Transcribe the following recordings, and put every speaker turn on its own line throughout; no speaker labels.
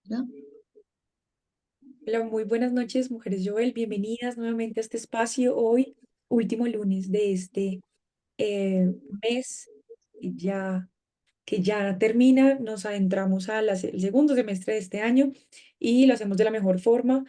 ¿Ya?
Hola, muy buenas noches, mujeres Joel. Bienvenidas nuevamente a este espacio. Hoy, último lunes de este mes, y ya que ya termina, nos adentramos al segundo semestre de este año y lo hacemos de la mejor forma,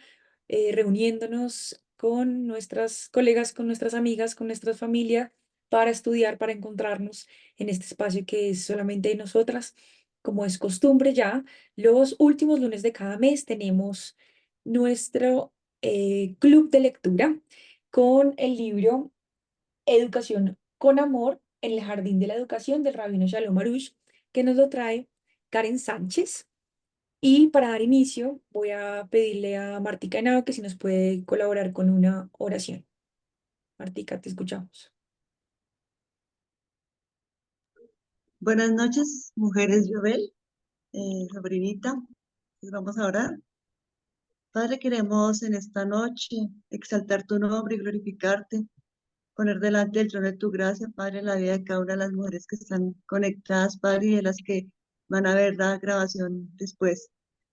reuniéndonos con nuestras colegas, con nuestras amigas, con nuestra familia para estudiar, para encontrarnos en este espacio que es solamente de nosotras. Como es costumbre ya, los últimos lunes de cada mes tenemos nuestro club de lectura con el libro Educación con Amor en el Jardín de la Educación del Rabino Shalom Arush, que nos lo trae Karen Sánchez. Y para dar inicio, voy a pedirle a Martica Henao que si nos puede colaborar con una oración. Martica, te escuchamos.
Buenas noches, mujeres Jovel, sobrinita. Pues vamos a orar. Padre, queremos en esta noche exaltar tu nombre y glorificarte, poner delante del trono de tu gracia, Padre, la vida de cada una de las mujeres que están conectadas, Padre, y de las que van a ver la grabación después.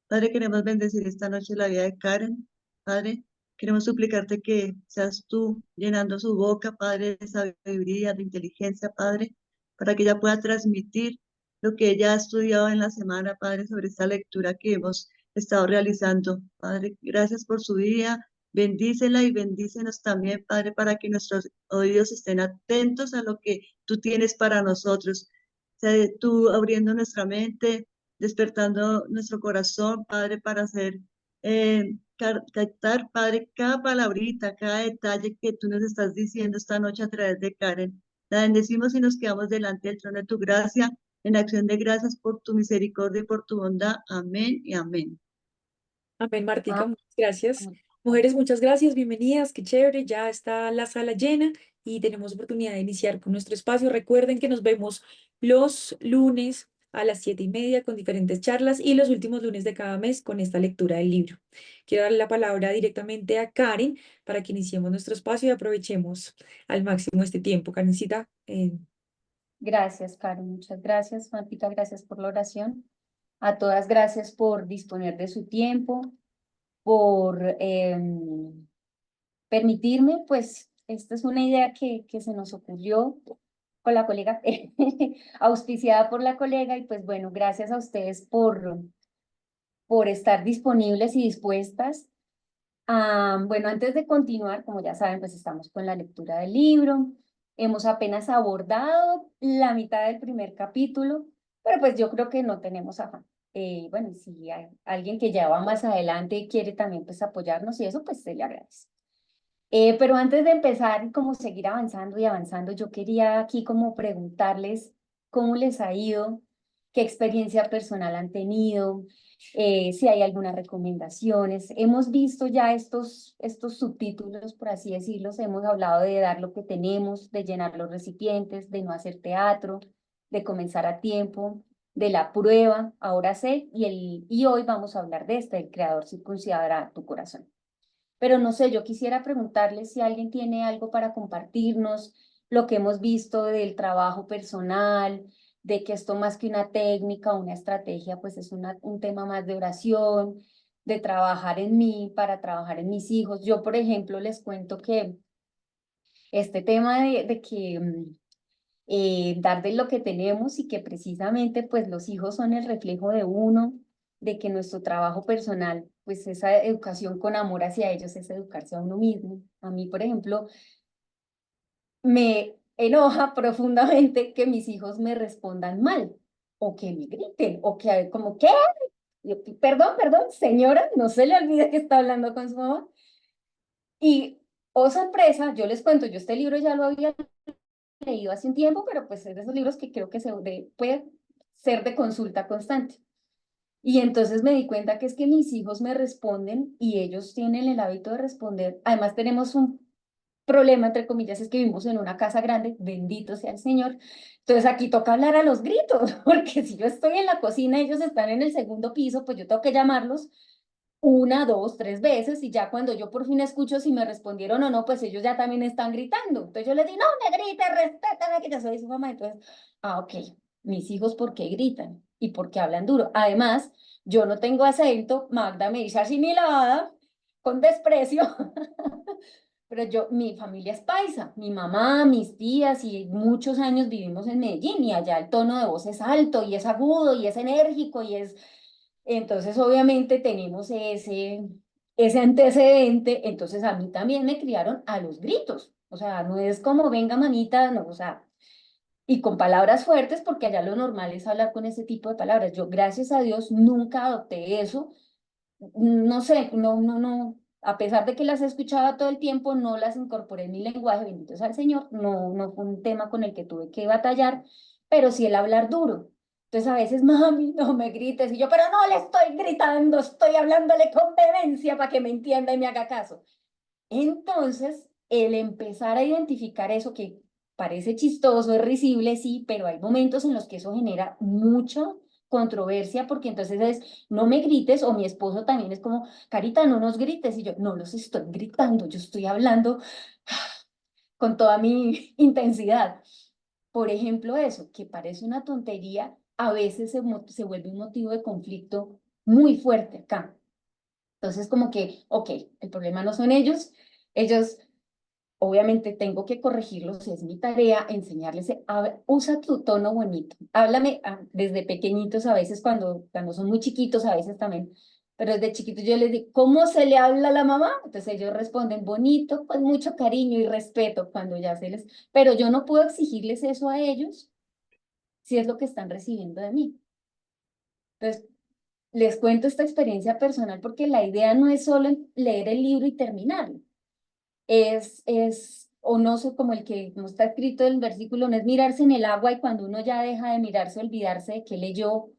Padre, queremos bendecir esta noche la vida de Karen. Padre, queremos suplicarte que seas tú llenando su boca, Padre, de sabiduría, de inteligencia, Padre, para que ella pueda transmitir lo que ella ha estudiado en la semana, Padre, sobre esta lectura que hemos estado realizando. Padre, gracias por su vida. Bendícela y bendícenos también, Padre, para que nuestros oídos estén atentos a lo que tú tienes para nosotros. Sea tú abriendo nuestra mente, despertando nuestro corazón, Padre, para hacer, captar, Padre, cada palabrita, cada detalle que tú nos estás diciendo esta noche a través de Karen. La bendecimos y nos quedamos delante del trono de tu gracia, en acción de gracias por tu misericordia y por tu bondad. Amén y amén.
Amén, Martica,
Ah,
muchas gracias. Mujeres, muchas gracias, bienvenidas, qué chévere, ya está la sala llena y tenemos oportunidad de iniciar con nuestro espacio. Recuerden que nos vemos los lunes a las 7:30 con diferentes charlas y los últimos lunes de cada mes con esta lectura del libro. Quiero darle la palabra directamente a Karen para que iniciemos nuestro espacio y aprovechemos al máximo este tiempo. Karencita,
Gracias, Karen. Muchas gracias, Martica. Gracias por la oración. A todas, gracias por disponer de su tiempo, por permitirme, pues, esta es una idea que se nos ocurrió con la colega, auspiciada por la colega, y pues bueno, gracias a ustedes por estar disponibles y dispuestas. Bueno, antes de continuar, como ya saben, pues estamos con la lectura del libro. Hemos apenas abordado la mitad del primer capítulo, pero pues yo creo que no tenemos afán. Bueno, si hay alguien que ya va más adelante y quiere también pues apoyarnos y eso, pues se le agradece. Pero antes de empezar y como seguir avanzando y avanzando, yo quería aquí como preguntarles cómo les ha ido, qué experiencia personal han tenido, si hay algunas recomendaciones. Hemos visto ya estos subtítulos, por así decirlos, hemos hablado de dar lo que tenemos, de llenar los recipientes, de no hacer teatro, de comenzar a tiempo, de la prueba, ahora sé, y hoy vamos a hablar de este, el creador circuncidará tu corazón. Pero no sé, yo quisiera preguntarle si alguien tiene algo para compartirnos, lo que hemos visto del trabajo personal, de que esto más que una técnica, una estrategia, pues es un tema más de oración, de trabajar en mí, para trabajar en mis hijos. Yo, por ejemplo, les cuento que este tema de que dar de lo que tenemos y que precisamente pues los hijos son el reflejo de uno, de que nuestro trabajo personal, pues esa educación con amor hacia ellos es educarse a uno mismo. A mí, por ejemplo, me enoja profundamente que mis hijos me respondan mal o que me griten o que como, ¿qué? Yo, perdón, perdón, señora, no se le olvide que está hablando con su mamá. Y, oh sorpresa, yo les cuento, yo este libro ya lo había leído hace un tiempo, pero pues es de esos libros que creo que puede ser de consulta constante. Y entonces me di cuenta que es que mis hijos me responden y ellos tienen el hábito de responder. Además tenemos un problema, entre comillas, es que vivimos en una casa grande, bendito sea el Señor. Entonces aquí toca hablar a los gritos, porque si yo estoy en la cocina y ellos están en el segundo piso, pues yo tengo que llamarlos una, dos, tres veces y ya cuando yo por fin escucho si me respondieron o no, pues ellos ya también están gritando. Entonces yo les digo, no me grites, respétame que yo soy su mamá. Entonces, ok, mis hijos, ¿por qué gritan? y porque hablan duro. Además, yo no tengo acento, Magda me dice asimilada, con desprecio, pero mi familia es paisa, mi mamá, mis tías y muchos años vivimos en Medellín y allá el tono de voz es alto y es agudo y es enérgico y es... Entonces, obviamente tenemos ese antecedente, entonces a mí también me criaron a los gritos, o sea, no es como venga mamita, no, o sea, y con palabras fuertes porque allá lo normal es hablar con ese tipo de palabras. Yo, gracias a Dios, nunca adopté eso, no sé, no, a pesar de que las escuchaba todo el tiempo, no las incorporé en mi lenguaje, bendito sea el Señor, no fue un tema con el que tuve que batallar, pero sí el hablar duro. Entonces a veces, mami, no me grites, y yo, pero no le estoy gritando, estoy hablándole con vehemencia para que me entienda y me haga caso. Entonces, el empezar a identificar eso que parece chistoso, es risible, sí, pero hay momentos en los que eso genera mucha controversia, porque entonces es, no me grites, o mi esposo también es como, Carita, no nos grites, y yo, no los estoy gritando, yo estoy hablando con toda mi intensidad. Por ejemplo, eso, que parece una tontería, a veces se vuelve un motivo de conflicto muy fuerte acá. Entonces, como que, ok, el problema no son ellos obviamente tengo que corregirlos, es mi tarea enseñarles, usa tu tono bonito, háblame desde pequeñitos a veces cuando son muy chiquitos, a veces también, pero desde chiquitos yo les digo, ¿cómo se le habla a la mamá? Entonces ellos responden bonito, con mucho cariño y respeto cuando ya pero yo no puedo exigirles eso a ellos si es lo que están recibiendo de mí. Entonces, les cuento esta experiencia personal porque la idea no es solo leer el libro y terminarlo. O no sé, como el que no está escrito en el versículo, no es mirarse en el agua y cuando uno ya deja de mirarse, olvidarse de que leyó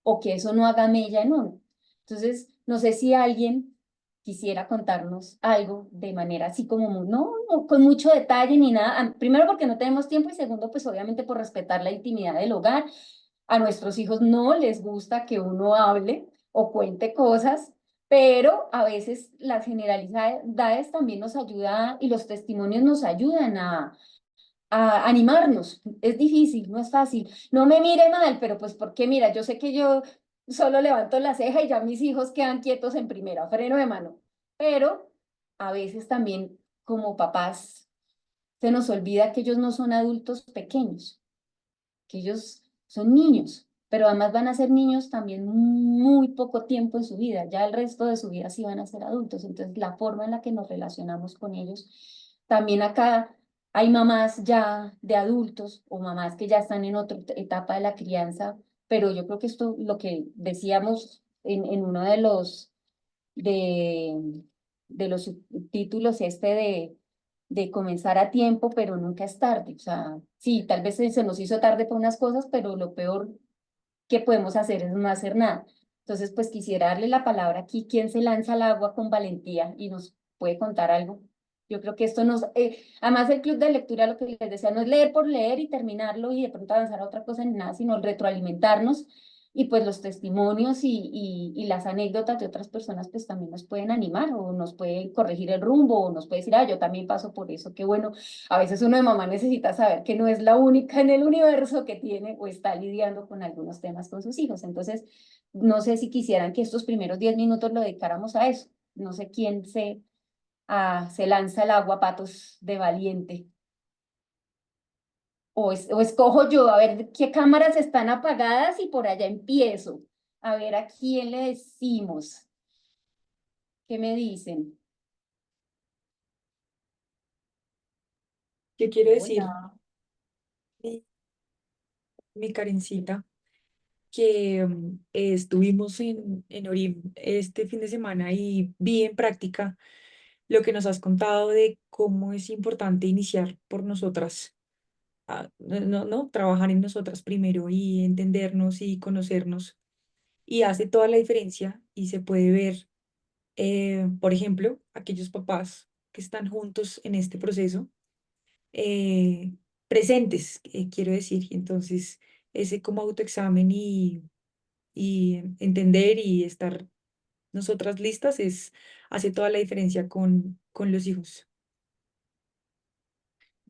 o que eso no haga mella en uno. Entonces, no sé si alguien quisiera contarnos algo de manera así como, no con mucho detalle ni nada. Primero porque no tenemos tiempo y segundo, pues obviamente por respetar la intimidad del hogar. A nuestros hijos no les gusta que uno hable o cuente cosas, pero a veces las generalidades también nos ayudan y los testimonios nos ayudan a animarnos. Es difícil, no es fácil. No me mire mal, pero pues porque mira, yo sé que yo solo levanto la ceja y ya mis hijos quedan quietos en primera, freno de mano. Pero a veces también como papás se nos olvida que ellos no son adultos pequeños, que ellos son niños, pero además van a ser niños también muy poco tiempo en su vida, ya el resto de su vida sí van a ser adultos, entonces la forma en la que nos relacionamos con ellos, también acá hay mamás ya de adultos o mamás que ya están en otra etapa de la crianza, pero yo creo que esto, lo que decíamos en uno de, de los subtítulos, de comenzar a tiempo, pero nunca es tarde. O sea, sí, tal vez se nos hizo tarde por unas cosas, pero lo peor que podemos hacer es no hacer nada. Entonces, pues quisiera darle la palabra aquí, ¿quién se lanza al agua con valentía y nos puede contar algo? Yo creo que esto además el club de lectura, lo que les decía, no es leer por leer y terminarlo y de pronto avanzar a otra cosa ni nada, sino retroalimentarnos y pues los testimonios y las anécdotas de otras personas pues también nos pueden animar o nos pueden corregir el rumbo o nos puede decir, yo también paso por eso, qué bueno. A veces uno de mamá necesita saber que no es la única en el universo que tiene o está lidiando con algunos temas con sus hijos. Entonces, no sé si quisieran que estos primeros 10 minutos lo dedicáramos a eso. No sé quién se lanza al agua, patos de valiente. O escojo yo, a ver qué cámaras están apagadas y por allá empiezo. A ver a quién le decimos. ¿Qué me dicen?
Yo quiero decir,
Hola.
mi, mi Karencita, que estuvimos en Orim este fin de semana y vi en práctica lo que nos has contado de cómo es importante iniciar por nosotras, no, trabajar en nosotras primero y entendernos y conocernos. Y hace toda la diferencia y se puede ver, por ejemplo, aquellos papás que están juntos en este proceso, eh, presentes, quiero decir. Y entonces, ese como autoexamen y entender y estar nosotras listas hace toda la diferencia con los hijos.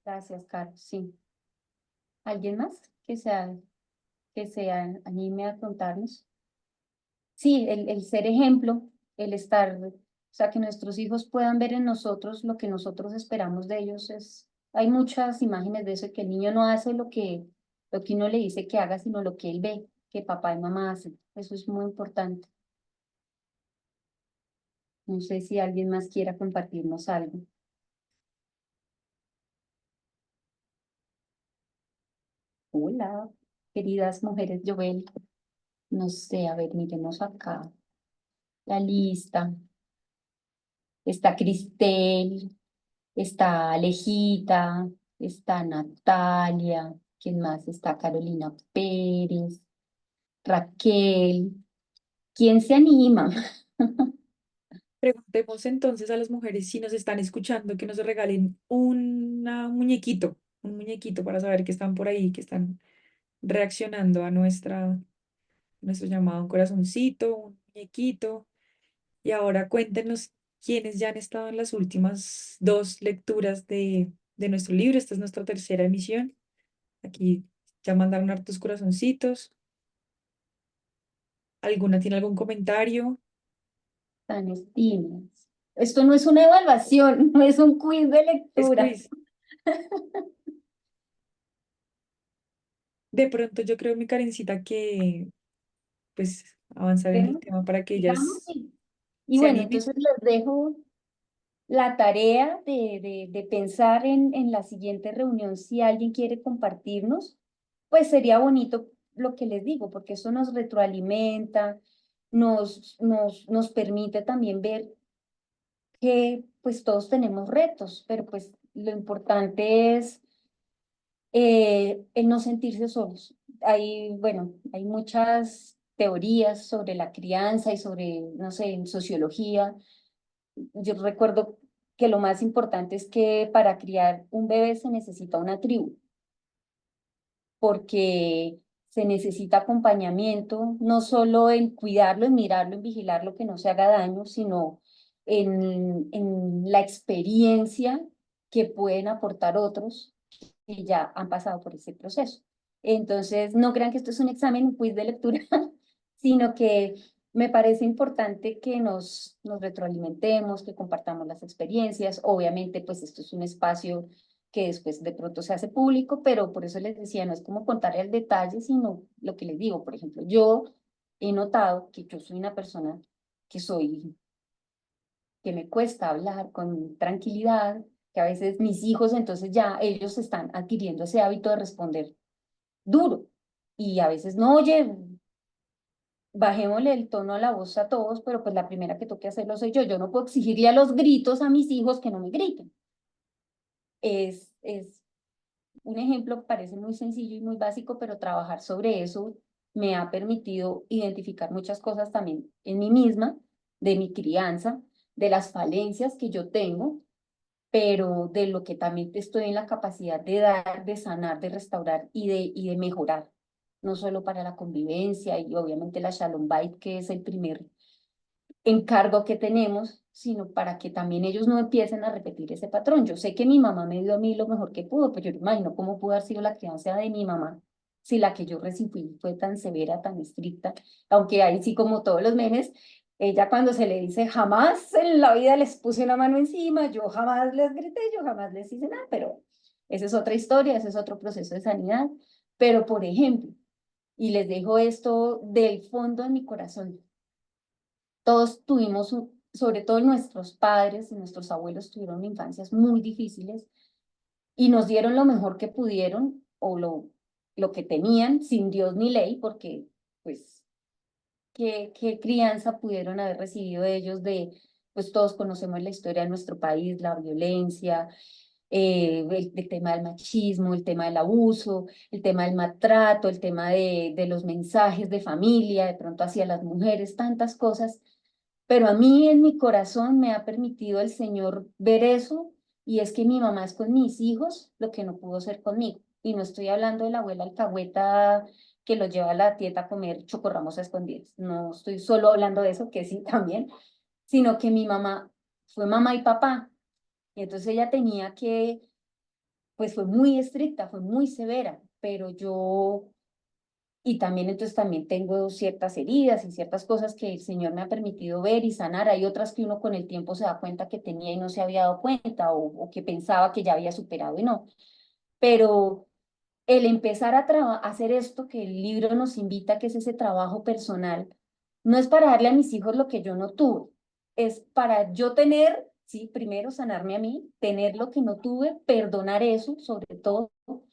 Gracias, Carlos. Sí. ¿Alguien más que sea? que se anime a contarnos. Sí, el ser ejemplo, el estar, o sea, que nuestros hijos puedan ver en nosotros lo que nosotros esperamos de ellos hay muchas imágenes de eso, que el niño no hace lo que uno le dice que haga, sino lo que él ve que papá y mamá hacen. Eso es muy importante. No sé si alguien más quiera compartirnos algo. Hola, queridas mujeres Jovel. No sé, a ver, miremos acá la lista. Está Cristel, está Alejita, está Natalia, ¿quién más? Está Carolina Pérez, Raquel. ¿Quién se anima?
Preguntemos entonces a las mujeres si nos están escuchando que nos regalen un muñequito para saber que están por ahí, que están reaccionando a nuestro llamado, un corazoncito, un muñequito. Y ahora cuéntenos quiénes ya han estado en las últimas dos lecturas de nuestro libro. Esta es nuestra tercera emisión. Aquí ya mandaron hartos corazoncitos. ¿Alguna tiene algún comentario?
Tan estimas. Esto no es una evaluación, no es un quiz de
Es
lectura.
quiz. De pronto yo creo, mi Karencita, que pues avanzar en el
Bueno,
tema para que
sigamos.
ellas
Y
se
bueno,
animen.
entonces les dejo la tarea de pensar en la siguiente reunión. Si alguien quiere compartirnos, pues sería bonito lo que les digo, porque eso nos retroalimenta, nos permite también ver que pues todos tenemos retos, pero pues lo importante es el no sentirse solos. Bueno, hay muchas teorías sobre la crianza y sobre, no sé, en sociología. Yo recuerdo que lo más importante es que para criar un bebé se necesita una tribu, porque se necesita acompañamiento, no solo en cuidarlo, en mirarlo, en vigilarlo, que no se haga daño, sino en la experiencia que pueden aportar otros que ya han pasado por ese proceso. Entonces, no crean que esto es un examen, un quiz de lectura, sino que me parece importante que nos retroalimentemos, que compartamos las experiencias. Obviamente, pues esto es un espacio que después de pronto se hace público, pero por eso les decía, no es como contarle el detalle, sino lo que les digo. Por ejemplo, yo he notado que yo soy una persona que que me cuesta hablar con tranquilidad, que a veces mis hijos, entonces ya ellos están adquiriendo ese hábito de responder duro. Y a veces no, oye, bajémosle el tono a la voz a todos, pero pues la primera que toque hacerlo soy yo. Yo no puedo exigirle a los gritos a mis hijos que no me griten. Es un ejemplo, parece muy sencillo y muy básico, pero trabajar sobre eso me ha permitido identificar muchas cosas también en mí misma, de mi crianza, de las falencias que yo tengo, pero de lo que también estoy en la capacidad de dar, de sanar, de restaurar y de mejorar, no solo para la convivencia y obviamente la Shalom Bait, que es el primer encargo que tenemos, sino para que también ellos no empiecen a repetir ese patrón. Yo sé que mi mamá me dio a mí lo mejor que pudo, pero yo me imagino cómo pudo haber sido la crianza de mi mamá si la que yo recibí fue tan severa, tan estricta, aunque ahí sí como todos los memes, ella cuando se le dice jamás en la vida les puse una mano encima, yo jamás les grité, yo jamás les hice nada, pero esa es otra historia, ese es otro proceso de sanidad. Pero por ejemplo, y les dejo esto del fondo de mi corazón, todos tuvimos, sobre todo nuestros padres y nuestros abuelos tuvieron infancias muy difíciles y nos dieron lo mejor que pudieron o lo que tenían sin Dios ni ley, porque pues qué crianza pudieron haber recibido ellos pues todos conocemos la historia de nuestro país, la violencia, el tema del machismo, el tema del abuso, el tema del maltrato, el tema de los mensajes de familia, de pronto hacia las mujeres, tantas cosas, pero a mí en mi corazón me ha permitido el Señor ver eso, y es que mi mamá es con mis hijos lo que no pudo ser conmigo. Y no estoy hablando de la abuela alcahueta que lo lleva a la tieta a comer chocorramos a escondidas. No estoy solo hablando de eso, que sí también, sino que mi mamá fue mamá y papá. Y entonces ella tenía pues fue muy estricta, fue muy severa, pero yo y también entonces también tengo ciertas heridas y ciertas cosas que el Señor me ha permitido ver y sanar. Hay otras que uno con el tiempo se da cuenta que tenía y no se había dado cuenta o que pensaba que ya había superado y no. Pero el empezar a hacer esto que el libro nos invita, que es ese trabajo personal, no es para darle a mis hijos lo que yo no tuve, es para yo tener, sí, primero sanarme a mí, tener lo que no tuve, perdonar eso, sobre todo,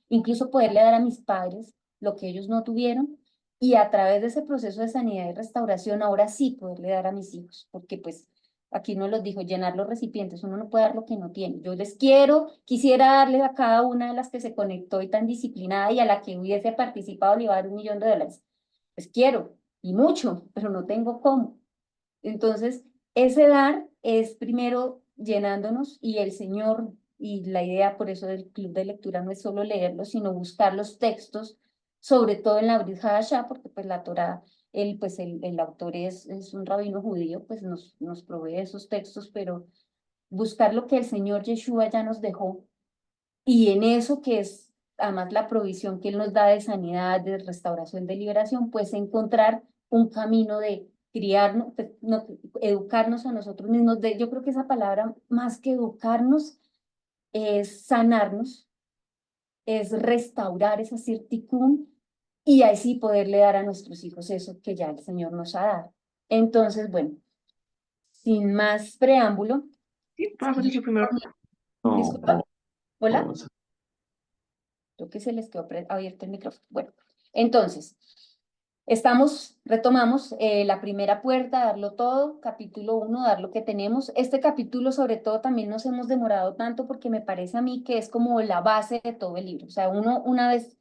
incluso poderle dar a mis padres lo que ellos no tuvieron, y a través de ese proceso de sanidad y restauración, ahora sí poderle dar a mis hijos, porque pues aquí nos lo dijo, llenar los recipientes, uno no puede dar lo que no tiene. Yo les quisiera darles a cada una de las que se conectó y tan disciplinada y a la que hubiese participado le iba a dar $1.000.000. Pues quiero, y mucho, pero no tengo cómo. Entonces, ese dar es primero llenándonos y el Señor, y la idea por eso del club de lectura no es solo leerlos, sino buscar los textos, sobre todo en la Brit Hadashah, porque pues la Torá, el autor es un rabino judío, pues nos provee esos textos, pero buscar lo que el Señor Yeshua ya nos dejó, y en eso que es además la provisión que Él nos da de sanidad, de restauración, de liberación, pues encontrar un camino de criarnos, pues, educarnos a nosotros mismos. Yo creo que esa palabra, más que educarnos, es sanarnos, es restaurar esa certitud y así poderle dar a nuestros hijos eso que ya el Señor nos ha dado. Entonces, bueno, sin más preámbulo,
Sí, vamos a hacer primero.
disculpa, hola.
Vamos a-
Creo que se les quedó abierto el micrófono. Bueno, entonces, retomamos la primera puerta, darlo todo, capítulo 1, dar lo que tenemos. Este capítulo, sobre todo, también nos hemos demorado tanto porque me parece a mí que es como la base de todo el libro. O sea, uno, una vez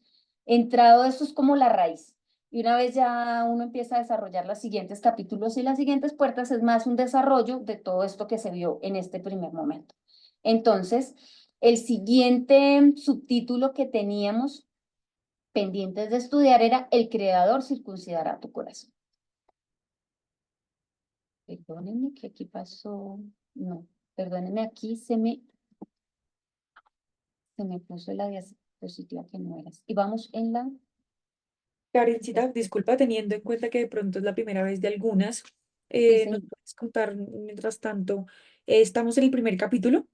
entrado, esto es como la raíz. Y una vez ya uno empieza a desarrollar los siguientes capítulos y las siguientes puertas, es más un desarrollo de todo esto que se vio en este primer momento. Entonces, el siguiente subtítulo que teníamos pendientes de estudiar era El Creador circuncidará tu corazón. Perdónenme que aquí pasó, no, perdónenme, aquí se me puso la diapositiva que no era. Y vamos en la...
Karencita, disculpa, teniendo en cuenta que de pronto es la primera vez de algunas,
Sí,
¿nos
señor.
puedes contar mientras tanto? Estamos en el primer capítulo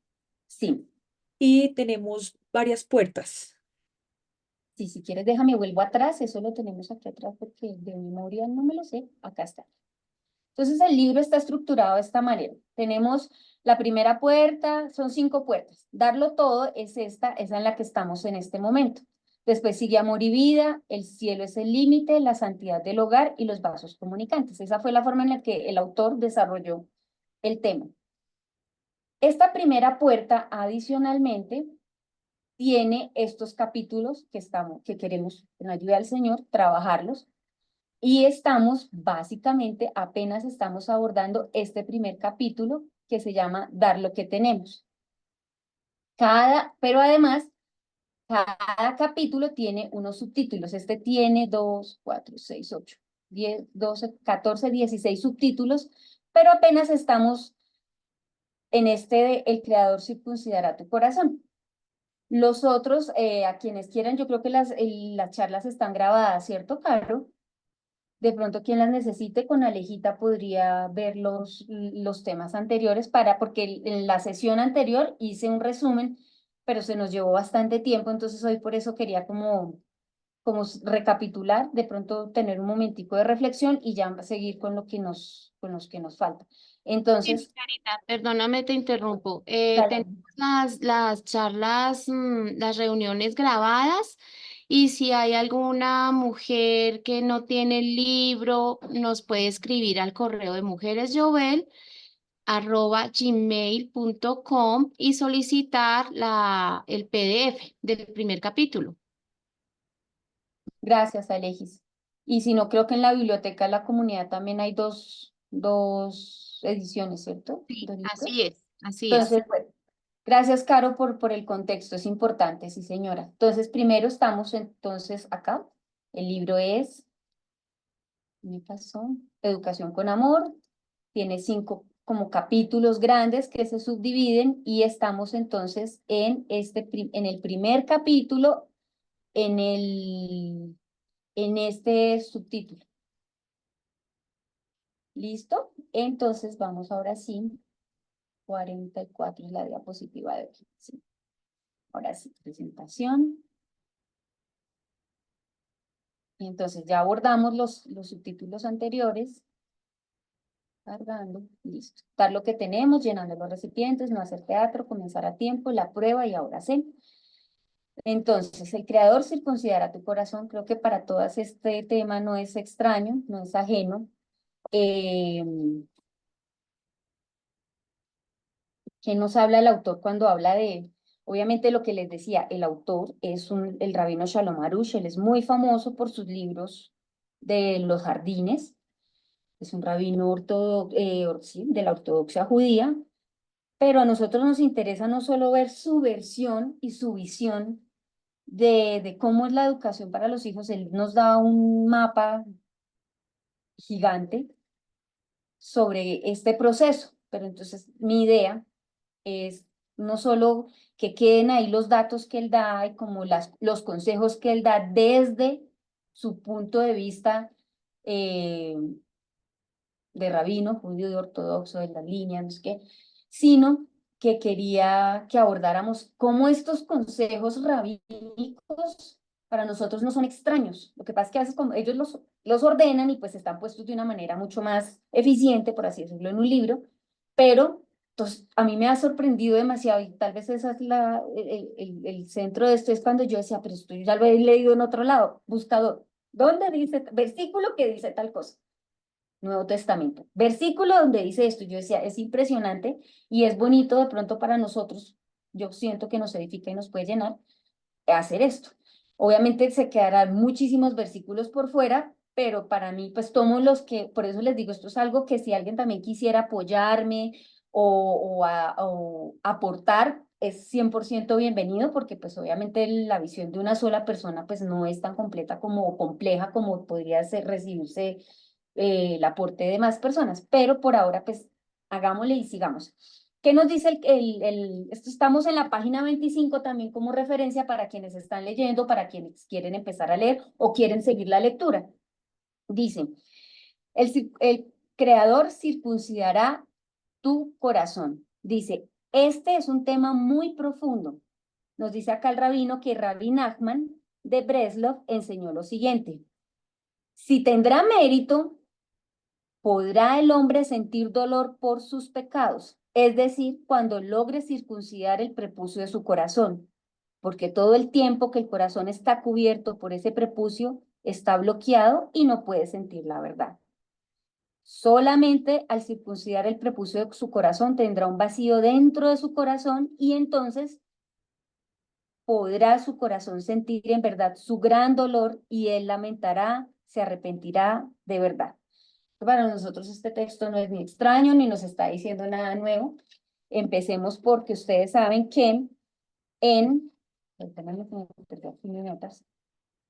Sí,
y tenemos varias puertas.
sí, si quieres déjame vuelvo atrás, eso lo tenemos aquí atrás porque de memoria no me lo sé, acá está. Entonces el libro está estructurado de esta manera. Tenemos la primera puerta, son 5 puertas. Darlo todo es esa en la que estamos en este momento. Después sigue amor y vida, el cielo es el límite, la santidad del hogar y los vasos comunicantes. Esa fue la forma en la que el autor desarrolló el tema. Esta primera puerta, adicionalmente, tiene estos capítulos que queremos, con la ayuda del Señor, trabajarlos. Y apenas estamos abordando este primer capítulo que se llama Dar lo que tenemos. Pero además, cada capítulo tiene unos subtítulos. Este tiene 2, 4, 6, 8, 10, 12, 14, 16 subtítulos, pero apenas estamos en este de El Creador circuncidará tu corazón. Los otros, a quienes quieran, yo creo que las charlas están grabadas, ¿cierto, Caro? De pronto quien las necesite con Alejita podría ver los temas anteriores porque en la sesión anterior hice un resumen, pero se nos llevó bastante tiempo, entonces hoy por eso quería como recapitular, de pronto tener un momentico de reflexión y ya seguir con los que nos falta.
Sí,
Entonces,
Margarita, perdóname, te interrumpo.
dale.
Tenemos las charlas, las reuniones grabadas y si hay alguna mujer que no tiene el libro, nos puede escribir al correo de mujeresjovel@gmail.com y solicitar el PDF del primer capítulo.
Gracias, Alejis. Y si no, creo que en la biblioteca de la comunidad también hay dos ediciones, ¿cierto?
Sí,
Dos libros.
así es, así es.
Entonces, bueno, gracias, Caro, por el contexto, es importante, sí, señora. Entonces, primero estamos entonces acá. El libro es, ¿me pasó? Educación con amor. Tiene 5 como capítulos grandes que se subdividen y estamos entonces en el primer capítulo, en en este subtítulo. ¿Listo? Entonces vamos ahora sí. 44 es la diapositiva de aquí. Sí. Ahora sí, presentación. Y entonces ya abordamos los subtítulos anteriores. Cargando, listo. Dar lo que tenemos, llenando los recipientes, no hacer teatro, comenzar a tiempo, la prueba y ahora sí. Entonces, el creador circuncidará tu corazón. Creo que para todas este tema no es extraño, no es ajeno. ¿Qué nos habla el autor cuando habla de, obviamente lo que les decía, el autor es el rabino Shalom Arush, él es muy famoso por sus libros de los jardines, es un rabino sí, de la ortodoxia judía, pero a nosotros nos interesa no solo ver su versión y su visión de cómo es la educación para los hijos, él nos da un mapa gigante sobre este proceso, pero entonces mi idea es no solo que queden ahí los datos que él da y como los consejos que él da desde su punto de vista de rabino, judío y ortodoxo, de las líneas, no sé qué, sino que quería que abordáramos cómo estos consejos rabínicos para nosotros no son extraños. Lo que pasa es que a veces como ellos los ordenan y pues están puestos de una manera mucho más eficiente, por así decirlo, en un libro, pero entonces, a mí me ha sorprendido demasiado y tal vez esa es el centro de esto, es cuando yo decía, pero esto ya lo he leído en otro lado, buscador, ¿dónde dice, versículo que dice tal cosa? Nuevo Testamento. Versículo donde dice esto, yo decía, es impresionante y es bonito de pronto para nosotros, yo siento que nos edifica y nos puede llenar, hacer esto. Obviamente se quedarán muchísimos versículos por fuera, pero para mí pues tomo los que, por eso les digo, esto es algo que si alguien también quisiera apoyarme o aportar, es 100% bienvenido, porque pues obviamente la visión de una sola persona pues no es tan completa como compleja como podría ser recibirse el aporte de más personas, pero por ahora pues hagámosle y sigamos. ¿Qué nos dice esto? Estamos en la página 25 también como referencia para quienes están leyendo, para quienes quieren empezar a leer o quieren seguir la lectura. Dice, el creador circuncidará tu corazón. Dice, este es un tema muy profundo. Nos dice acá el rabino que Rabbi Nachman de Breslov enseñó lo siguiente. Si tendrá mérito, ¿podrá el hombre sentir dolor por sus pecados? Es decir, cuando logre circuncidar el prepucio de su corazón, porque todo el tiempo que el corazón está cubierto por ese prepucio, está bloqueado y no puede sentir la verdad. Solamente al circuncidar el prepucio de su corazón tendrá un vacío dentro de su corazón y entonces podrá su corazón sentir en verdad su gran dolor y él lamentará, se arrepentirá de verdad. Para nosotros este texto no es ni extraño ni nos está diciendo nada nuevo. Empecemos porque ustedes saben que en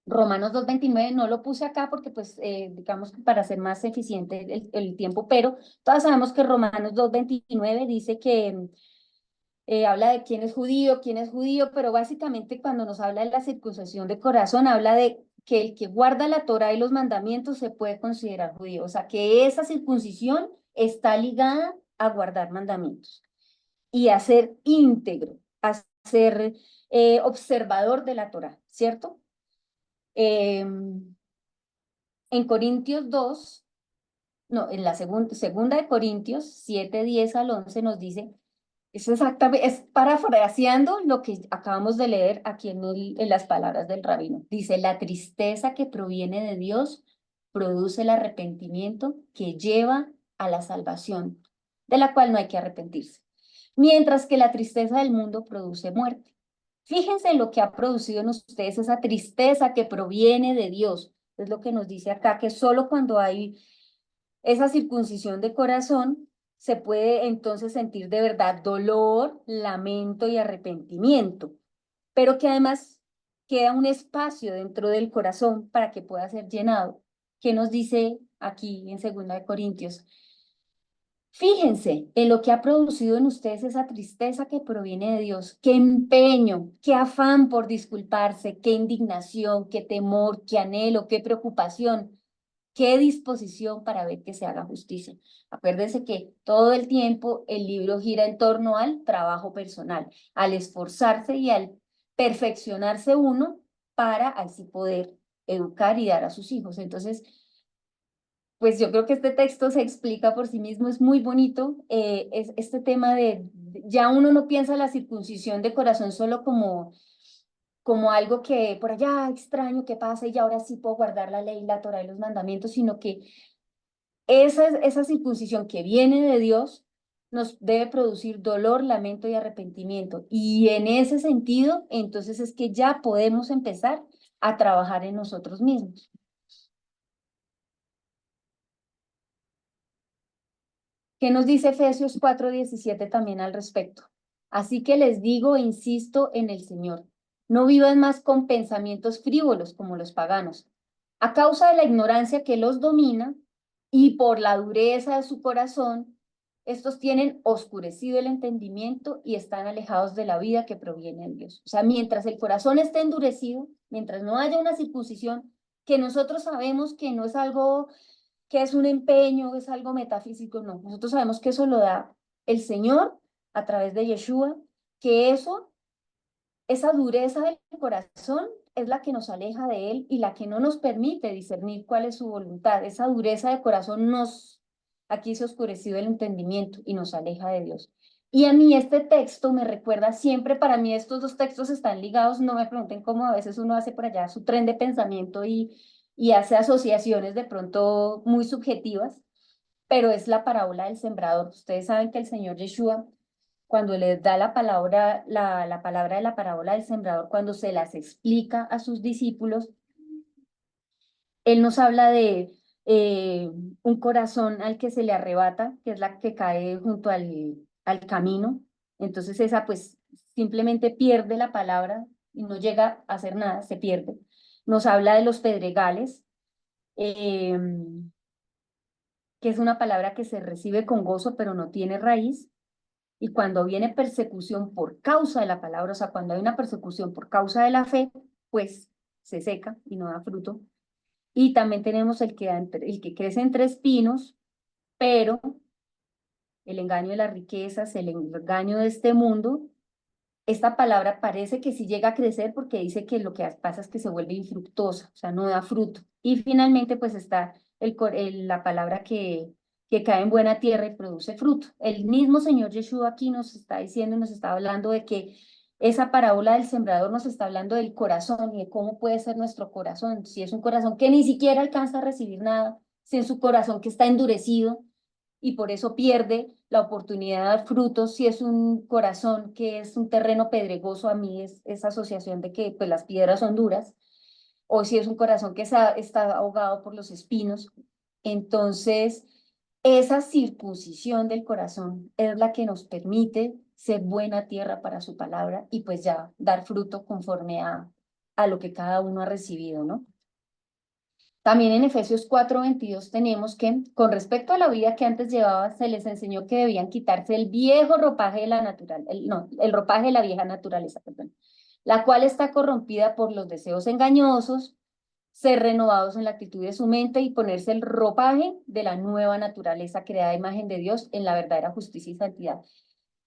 Romanos 2:29 no lo puse acá porque pues digamos que para ser más eficiente el tiempo, pero todas sabemos que Romanos 2:29 dice que habla de quién es judío, pero básicamente cuando nos habla de la circuncisión de corazón, habla de que el que guarda la Torá y los mandamientos se puede considerar judío. O sea, que esa circuncisión está ligada a guardar mandamientos y a ser íntegro, a ser observador de la Torá, ¿cierto? En Corintios 2, no, en la segunda de Corintios 7:10 al 11 nos dice es exactamente, es parafraseando lo que acabamos de leer aquí en las palabras del rabino. Dice, la tristeza que proviene de Dios produce el arrepentimiento que lleva a la salvación, de la cual no hay que arrepentirse. Mientras que la tristeza del mundo produce muerte. Fíjense en lo que ha producido en ustedes esa tristeza que proviene de Dios. Es lo que nos dice acá, que solo cuando hay esa circuncisión de corazón, se puede entonces sentir de verdad dolor, lamento y arrepentimiento, pero que además queda un espacio dentro del corazón para que pueda ser llenado. ¿Qué nos dice aquí en 2 Corintios? Fíjense en lo que ha producido en ustedes esa tristeza que proviene de Dios, qué empeño, qué afán por disculparse, qué indignación, qué temor, qué anhelo, qué preocupación, qué disposición para ver que se haga justicia. Acuérdense que todo el tiempo el libro gira en torno al trabajo personal, al esforzarse y al perfeccionarse uno para así poder educar y dar a sus hijos. Entonces, pues yo creo que este texto se explica por sí mismo, es muy bonito, es este tema ya uno no piensa la circuncisión de corazón solo como algo que por allá extraño que pasa y ya ahora sí puedo guardar la ley, la Torá y los mandamientos, sino que esa circuncisión que viene de Dios nos debe producir dolor, lamento y arrepentimiento. Y en ese sentido, entonces es que ya podemos empezar a trabajar en nosotros mismos. ¿Qué nos dice Efesios 4:17 también al respecto? Así que les digo e insisto en el Señor, no vivan más con pensamientos frívolos como los paganos, a causa de la ignorancia que los domina y por la dureza de su corazón, estos tienen oscurecido el entendimiento y están alejados de la vida que proviene de Dios. O sea, mientras el corazón esté endurecido, mientras no haya una circuncisión, que nosotros sabemos que no es algo que es un empeño, es algo metafísico, no. Nosotros sabemos que eso lo da el Señor a través de Yeshua, que esa dureza del corazón es la que nos aleja de Él y la que no nos permite discernir cuál es su voluntad. Esa dureza de corazón aquí se ha oscurecido el entendimiento y nos aleja de Dios. Y a mí este texto me recuerda siempre, para mí estos dos textos están ligados, no me pregunten cómo a veces uno hace por allá su tren de pensamiento y hace asociaciones de pronto muy subjetivas, pero es la parábola del sembrador. Ustedes saben que el Señor Yeshua, cuando les da la palabra, la palabra de la parábola del sembrador, cuando se las explica a sus discípulos, Él nos habla de un corazón al que se le arrebata, que es la que cae junto al camino. Entonces esa pues simplemente pierde la palabra y no llega a hacer nada, se pierde. Nos habla de los pedregales, eh, que es una palabra que se recibe con gozo, pero no tiene raíz. Y cuando viene persecución por causa de la palabra, o sea, cuando hay una persecución por causa de la fe, pues se seca y no da fruto. Y también tenemos el que crece entre espinos, pero el engaño de las riquezas, el engaño de este mundo, esta palabra parece que sí llega a crecer porque dice que lo que pasa es que se vuelve infructuosa, o sea, no da fruto. Y finalmente, pues está la palabra que cae en buena tierra y produce fruto. El mismo Señor Yeshua aquí nos está diciendo, nos está hablando de que esa parábola del sembrador nos está hablando del corazón y de cómo puede ser nuestro corazón. Si es un corazón que ni siquiera alcanza a recibir nada, si es un corazón que está endurecido, y por eso pierde la oportunidad de dar frutos. Si es un corazón que es un terreno pedregoso, a mí es esa asociación de que pues, las piedras son duras, o si es un corazón que está ahogado por los espinos. Entonces, esa circuncisión del corazón es la que nos permite ser buena tierra para su palabra y pues ya dar fruto conforme a lo que cada uno ha recibido, ¿no? También en Efesios 4:22 tenemos que, con respecto a la vida que antes llevaba, se les enseñó que debían quitarse el viejo ropaje de la el ropaje de la vieja naturaleza, perdón, la cual está corrompida por los deseos engañosos, ser renovados en la actitud de su mente y ponerse el ropaje de la nueva naturaleza creada a imagen de Dios en la verdadera justicia y santidad.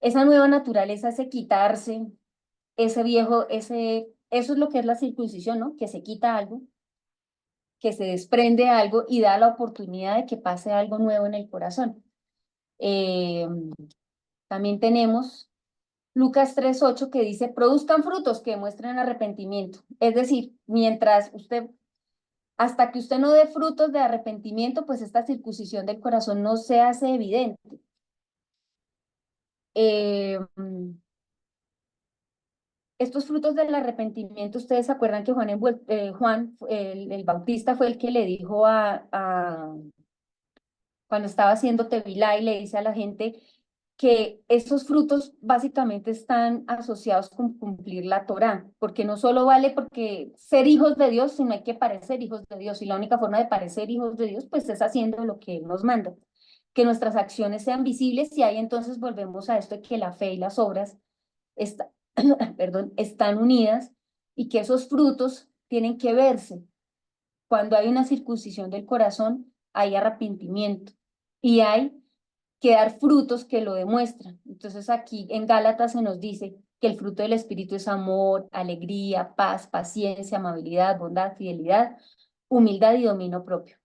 Esa nueva naturaleza, ese quitarse, ese viejo, eso es lo que es la circuncisión, ¿no? Que se quita algo, que se desprende algo y da la oportunidad de que pase algo nuevo en el corazón. Eh, También tenemos Lucas 3:8 que dice, produzcan frutos que demuestren arrepentimiento. Es decir, hasta que usted no dé frutos de arrepentimiento, pues esta circuncisión del corazón no se hace evidente. Estos frutos del arrepentimiento, ustedes se acuerdan que Juan el Bautista, fue el que le dijo cuando estaba haciendo Tevilá y le dice a la gente que esos frutos básicamente están asociados con cumplir la Torá, porque no solo vale porque ser hijos de Dios, sino hay que parecer hijos de Dios, y la única forma de parecer hijos de Dios, pues es haciendo lo que Él nos manda. que nuestras acciones sean visibles, y ahí entonces volvemos a esto de que la fe y las obras están unidas, y que esos frutos tienen que verse. Cuando hay una circuncisión del corazón, hay arrepentimiento y hay que dar frutos que lo demuestran. Entonces aquí en Gálatas se nos dice que el fruto del Espíritu es amor, alegría, paz, paciencia, amabilidad, bondad, fidelidad, humildad y dominio propio.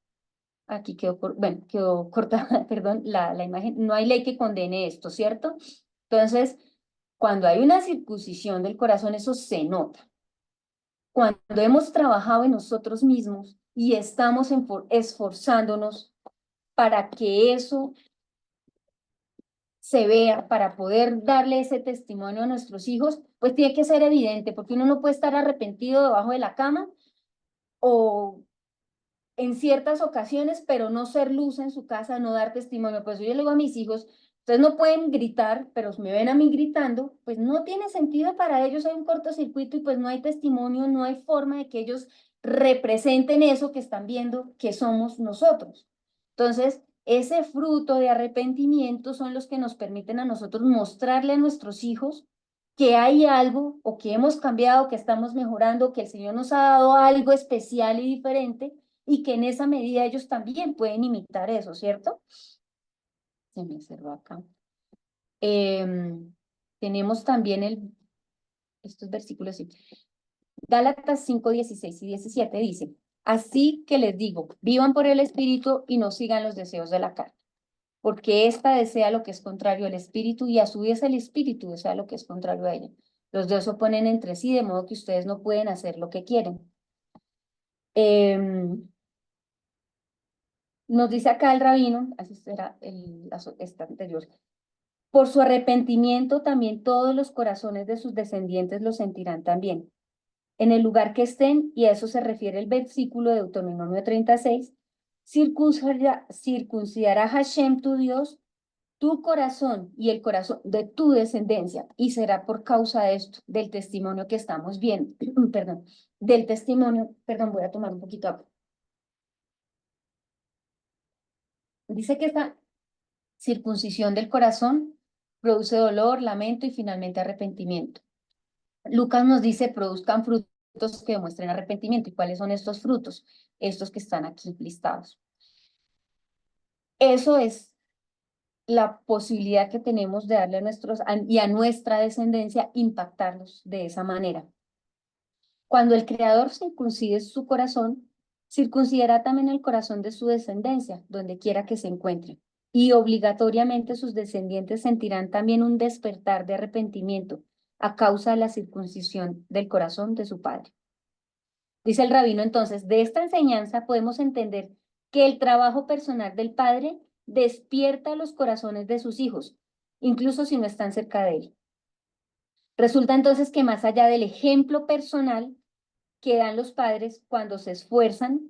Aquí quedó, quedó cortada, perdón, la imagen. No hay ley que condene esto, ¿cierto? Entonces, cuando hay una circuncisión del corazón, eso se nota. Cuando hemos trabajado en nosotros mismos y estamos esforzándonos para que eso se vea, para poder darle ese testimonio a nuestros hijos, pues tiene que ser evidente, porque uno no puede estar arrepentido debajo de la cama o en ciertas ocasiones, pero no ser luz en su casa, no dar testimonio. Pues yo le digo a mis hijos, ustedes no pueden gritar, pero si me ven a mí gritando, pues no tiene sentido para ellos, hay un cortocircuito y pues no hay testimonio, no hay forma de que ellos representen eso que están viendo que somos nosotros. Entonces, ese fruto de arrepentimiento son los que nos permiten a nosotros mostrarle a nuestros hijos que hay algo o que hemos cambiado, que estamos mejorando, que el Señor nos ha dado algo especial y diferente, y que en esa medida ellos también pueden imitar eso, ¿cierto? Se me cerró acá. Tenemos también estos versículos, sí. Gálatas 5, 16 y 17 dice, así que les digo, vivan por el Espíritu y no sigan los deseos de la carne, porque ésta desea lo que es contrario al Espíritu y a su vez el Espíritu desea lo que es contrario a ella. Los dos se oponen entre sí, de modo que ustedes no pueden hacer lo que quieren. Nos dice acá el rabino, así será esta anterior, por su arrepentimiento también todos los corazones de sus descendientes lo sentirán también. En el lugar que estén, y a eso se refiere el versículo de Deuteronomio 36, circuncidará Hashem tu Dios, tu corazón y el corazón de tu descendencia, y será por causa de esto, del testimonio que estamos viendo, perdón, voy a tomar un poquito de agua. Dice que esta circuncisión del corazón produce dolor, lamento y finalmente arrepentimiento. Lucas nos dice, produzcan frutos que demuestren arrepentimiento. ¿Y cuáles son estos frutos? Estos que están aquí listados. Eso es la posibilidad que tenemos de darle a nuestra descendencia, impactarlos de esa manera. Cuando el Creador circuncide su corazón, circuncidará también el corazón de su descendencia, donde quiera que se encuentre. Y obligatoriamente sus descendientes sentirán también un despertar de arrepentimiento a causa de la circuncisión del corazón de su padre. Dice el rabino entonces, de esta enseñanza podemos entender que el trabajo personal del padre despierta los corazones de sus hijos, incluso si no están cerca de él. Resulta entonces que más allá del ejemplo personal que dan los padres cuando se esfuerzan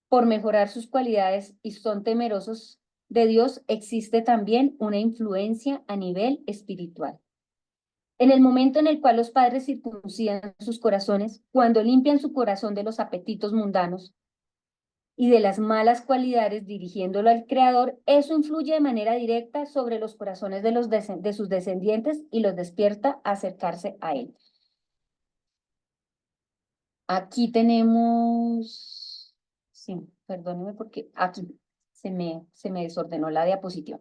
por mejorar sus cualidades y son temerosos de Dios, existe también una influencia a nivel espiritual. En el momento en el cual los padres circuncidan sus corazones, cuando limpian su corazón de los apetitos mundanos y de las malas cualidades dirigiéndolo al Creador, eso influye de manera directa sobre los corazones de sus descendientes y los despierta a acercarse a Él. Aquí tenemos, sí, perdóneme porque aquí se me desordenó la diapositiva.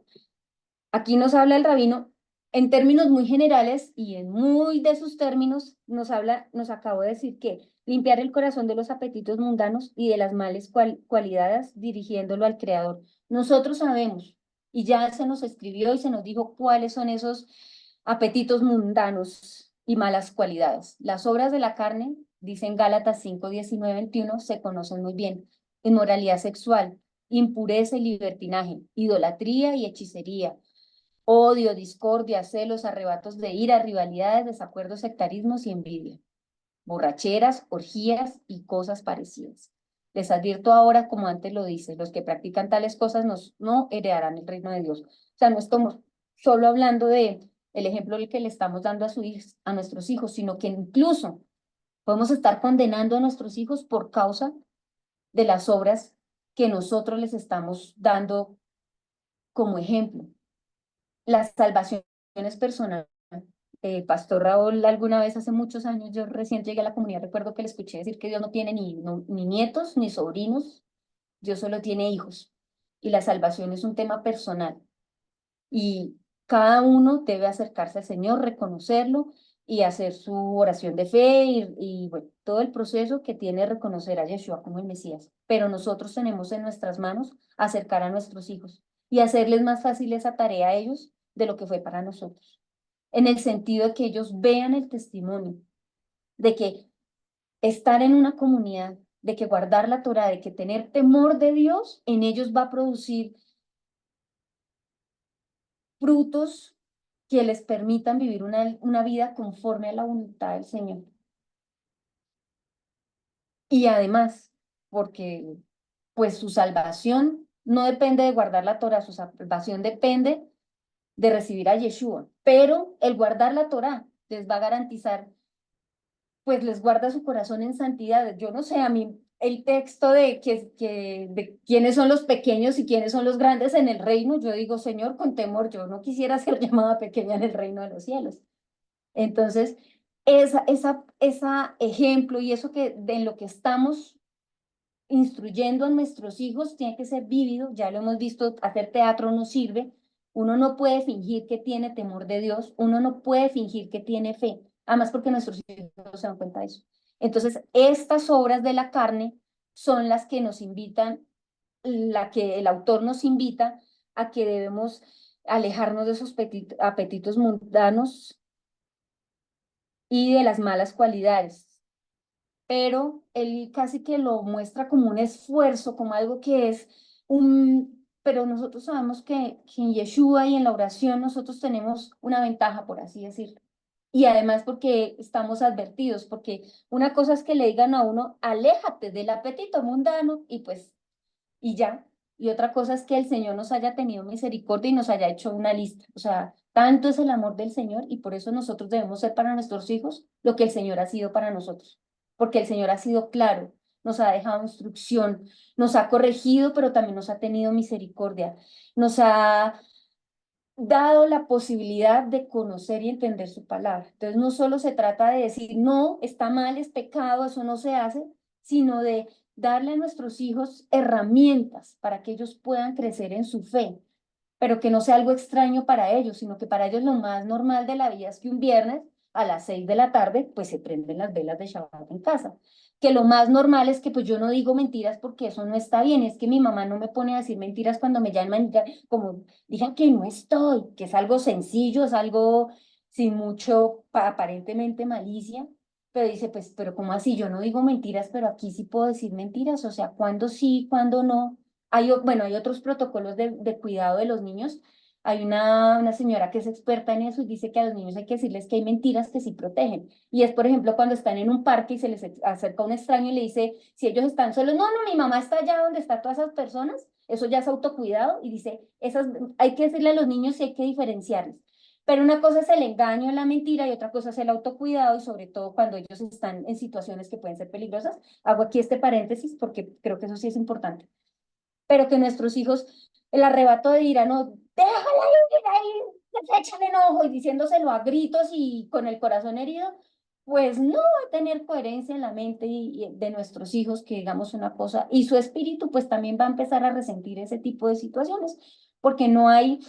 Aquí nos habla el rabino en términos muy generales y en muy de sus términos nos acabó de decir que limpiar el corazón de los apetitos mundanos y de las malas cualidades dirigiéndolo al Creador. Nosotros sabemos y ya se nos escribió y se nos dijo cuáles son esos apetitos mundanos y malas cualidades. Las obras de la carne, dicen Gálatas 5, 19, 21, se conocen muy bien. Inmoralidad sexual, impureza y libertinaje, idolatría y hechicería, odio, discordia, celos, arrebatos de ira, rivalidades, desacuerdos, sectarismos y envidia, borracheras, orgías y cosas parecidas. Les advierto ahora, como antes lo dice, los que practican tales cosas no heredarán el reino de Dios. O sea, no estamos solo hablando de el ejemplo que le estamos dando a nuestros hijos, sino que incluso podemos estar condenando a nuestros hijos por causa de las obras que nosotros les estamos dando como ejemplo. La salvación es personal. Pastor Raúl, alguna vez hace muchos años, yo recién llegué a la comunidad, recuerdo que le escuché decir que Dios no tiene ni nietos ni sobrinos, Dios solo tiene hijos. Y la salvación es un tema personal. Y cada uno debe acercarse al Señor, reconocerlo y hacer su oración de fe y bueno, todo el proceso que tiene reconocer a Yeshua como el Mesías. Pero nosotros tenemos en nuestras manos acercar a nuestros hijos y hacerles más fácil esa tarea a ellos de lo que fue para nosotros. En el sentido de que ellos vean el testimonio, de que estar en una comunidad, de que guardar la Torah, de que tener temor de Dios en ellos va a producir frutos que les permitan vivir una vida conforme a la voluntad del Señor. Y además, porque pues su salvación no depende de guardar la Torah, su salvación depende de recibir a Yeshua, pero el guardar la Torah les va a garantizar, pues les guarda su corazón en santidad. Yo no sé, a mí el texto de de quiénes son los pequeños y quiénes son los grandes en el reino, yo digo, Señor, con temor, yo no quisiera ser llamada pequeña en el reino de los cielos. Entonces, esa ejemplo y eso en lo que estamos instruyendo a nuestros hijos tiene que ser vívido, ya lo hemos visto, hacer teatro no sirve, uno no puede fingir que tiene temor de Dios, uno no puede fingir que tiene fe, además porque nuestros hijos no se dan cuenta de eso. Entonces, estas obras de la carne son las que nos invitan, la que el autor nos invita a que debemos alejarnos de esos apetitos mundanos y de las malas cualidades. Pero él casi que lo muestra como un esfuerzo, como algo que es pero nosotros sabemos que en Yeshua y en la oración nosotros tenemos una ventaja, por así decirlo. Y además porque estamos advertidos, porque una cosa es que le digan a uno, aléjate del apetito mundano y pues, y ya. Y otra cosa es que el Señor nos haya tenido misericordia y nos haya hecho una lista. O sea, tanto es el amor del Señor y por eso nosotros debemos ser para nuestros hijos lo que el Señor ha sido para nosotros. Porque el Señor ha sido claro, nos ha dejado instrucción, nos ha corregido, pero también nos ha tenido misericordia. Nos ha dado la posibilidad de conocer y entender su palabra. Entonces, no solo se trata de decir, no, está mal, es pecado, eso no se hace, sino de darle a nuestros hijos herramientas para que ellos puedan crecer en su fe, pero que no sea algo extraño para ellos, sino que para ellos lo más normal de la vida es que un viernes a las 6 de la tarde, pues se prenden las velas de Shabbat en casa. Que lo más normal es que pues yo no digo mentiras porque eso no está bien, es que mi mamá no me pone a decir mentiras cuando me llaman, como digan que no estoy, que es algo sencillo, es algo sin mucho aparentemente malicia, pero dice, pues, pero ¿cómo así? Yo no digo mentiras, pero aquí sí puedo decir mentiras, o sea, ¿cuándo sí, cuándo no? Bueno, hay otros protocolos de cuidado de los niños. Hay una señora que es experta en eso y dice que a los niños hay que decirles que hay mentiras que sí protegen. Y es, por ejemplo, cuando están en un parque y se les acerca un extraño y le dice, si ellos están solos, no, no, mi mamá está allá donde están todas esas personas. Eso ya es autocuidado y dice, hay que decirle a los niños y hay que diferenciarles. Pero una cosa es el engaño, la mentira y otra cosa es el autocuidado y sobre todo cuando ellos están en situaciones que pueden ser peligrosas. Hago aquí este paréntesis porque creo que eso sí es importante. Pero que nuestros hijos, el arrebato de ira, no, déjala ir ahí, se echan enojo y diciéndoselo a gritos y con el corazón herido, pues no va a tener coherencia en la mente de nuestros hijos que digamos una cosa, y su espíritu pues también va a empezar a resentir ese tipo de situaciones, porque no hay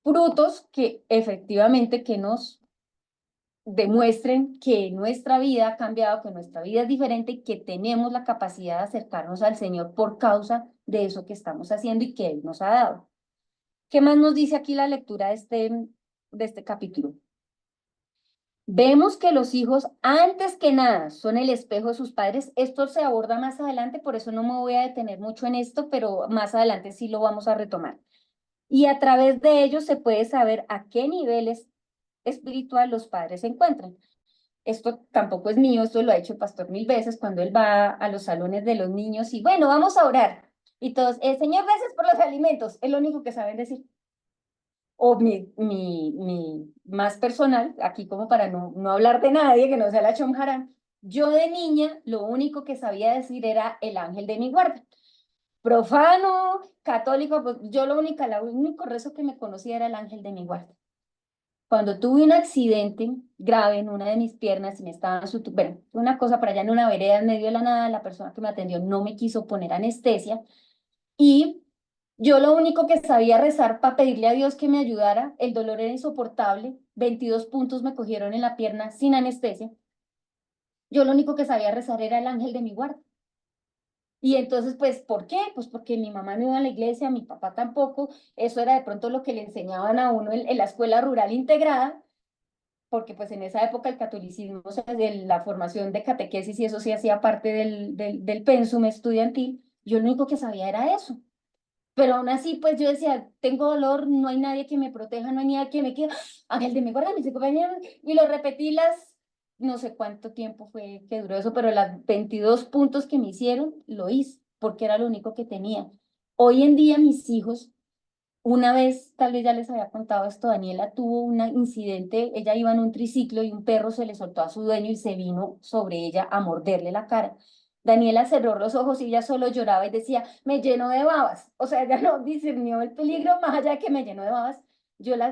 frutos que efectivamente que nos demuestren que nuestra vida ha cambiado, que nuestra vida es diferente y que tenemos la capacidad de acercarnos al Señor por causa de eso que estamos haciendo y que Él nos ha dado. ¿Qué más nos dice aquí la lectura de este capítulo? Vemos que los hijos, antes que nada, son el espejo de sus padres. Esto se aborda más adelante, por eso no me voy a detener mucho en esto, pero más adelante sí lo vamos a retomar. Y a través de ellos se puede saber a qué niveles espiritual los padres se encuentran. Esto tampoco es mío, esto lo ha hecho el pastor mil veces cuando él va a los salones de los niños y bueno, vamos a orar. Y todos, Señor, gracias por los alimentos, es lo único que saben decir. O mi más personal, aquí como para no hablar de nadie que no sea la Chom Haram, yo de niña lo único que sabía decir era el ángel de mi guarda. profano, católico, pues yo lo único rezo que me conocía era el ángel de mi guarda. Cuando tuve un accidente grave en una de mis piernas y me estaban bueno, una cosa para allá en una vereda en medio de la nada, la persona que me atendió no me quiso poner anestesia y yo lo único que sabía rezar para pedirle a Dios que me ayudara, el dolor era insoportable, 22 puntos me cogieron en la pierna sin anestesia. Yo lo único que sabía rezar era el ángel de mi guarda. Y entonces, pues, ¿por qué? Pues porque mi mamá no iba a la iglesia, mi papá tampoco. Eso era de pronto lo que le enseñaban a uno en la escuela rural integrada, porque pues en esa época el catolicismo, o sea, de la formación de catequesis y eso sí hacía parte del pénsum estudiantil. Yo lo único que sabía era eso. Pero aún así, pues yo decía, tengo dolor, no hay nadie que me proteja, no hay nadie que me quiera. Ángel de mi guarda, mis compañeros. Y lo repetí no sé cuánto tiempo fue que duró eso, pero las 22 puntos que me hicieron, lo hice, porque era lo único que tenía. Hoy en día mis hijos, una vez, tal vez ya les había contado esto, Daniela tuvo un incidente, ella iba en un triciclo y un perro se le soltó a su dueño y se vino sobre ella a morderle la cara. Daniela cerró los ojos y ella solo lloraba y decía, me lleno de babas. O sea, ella no discernió el peligro más allá de que me lleno de babas.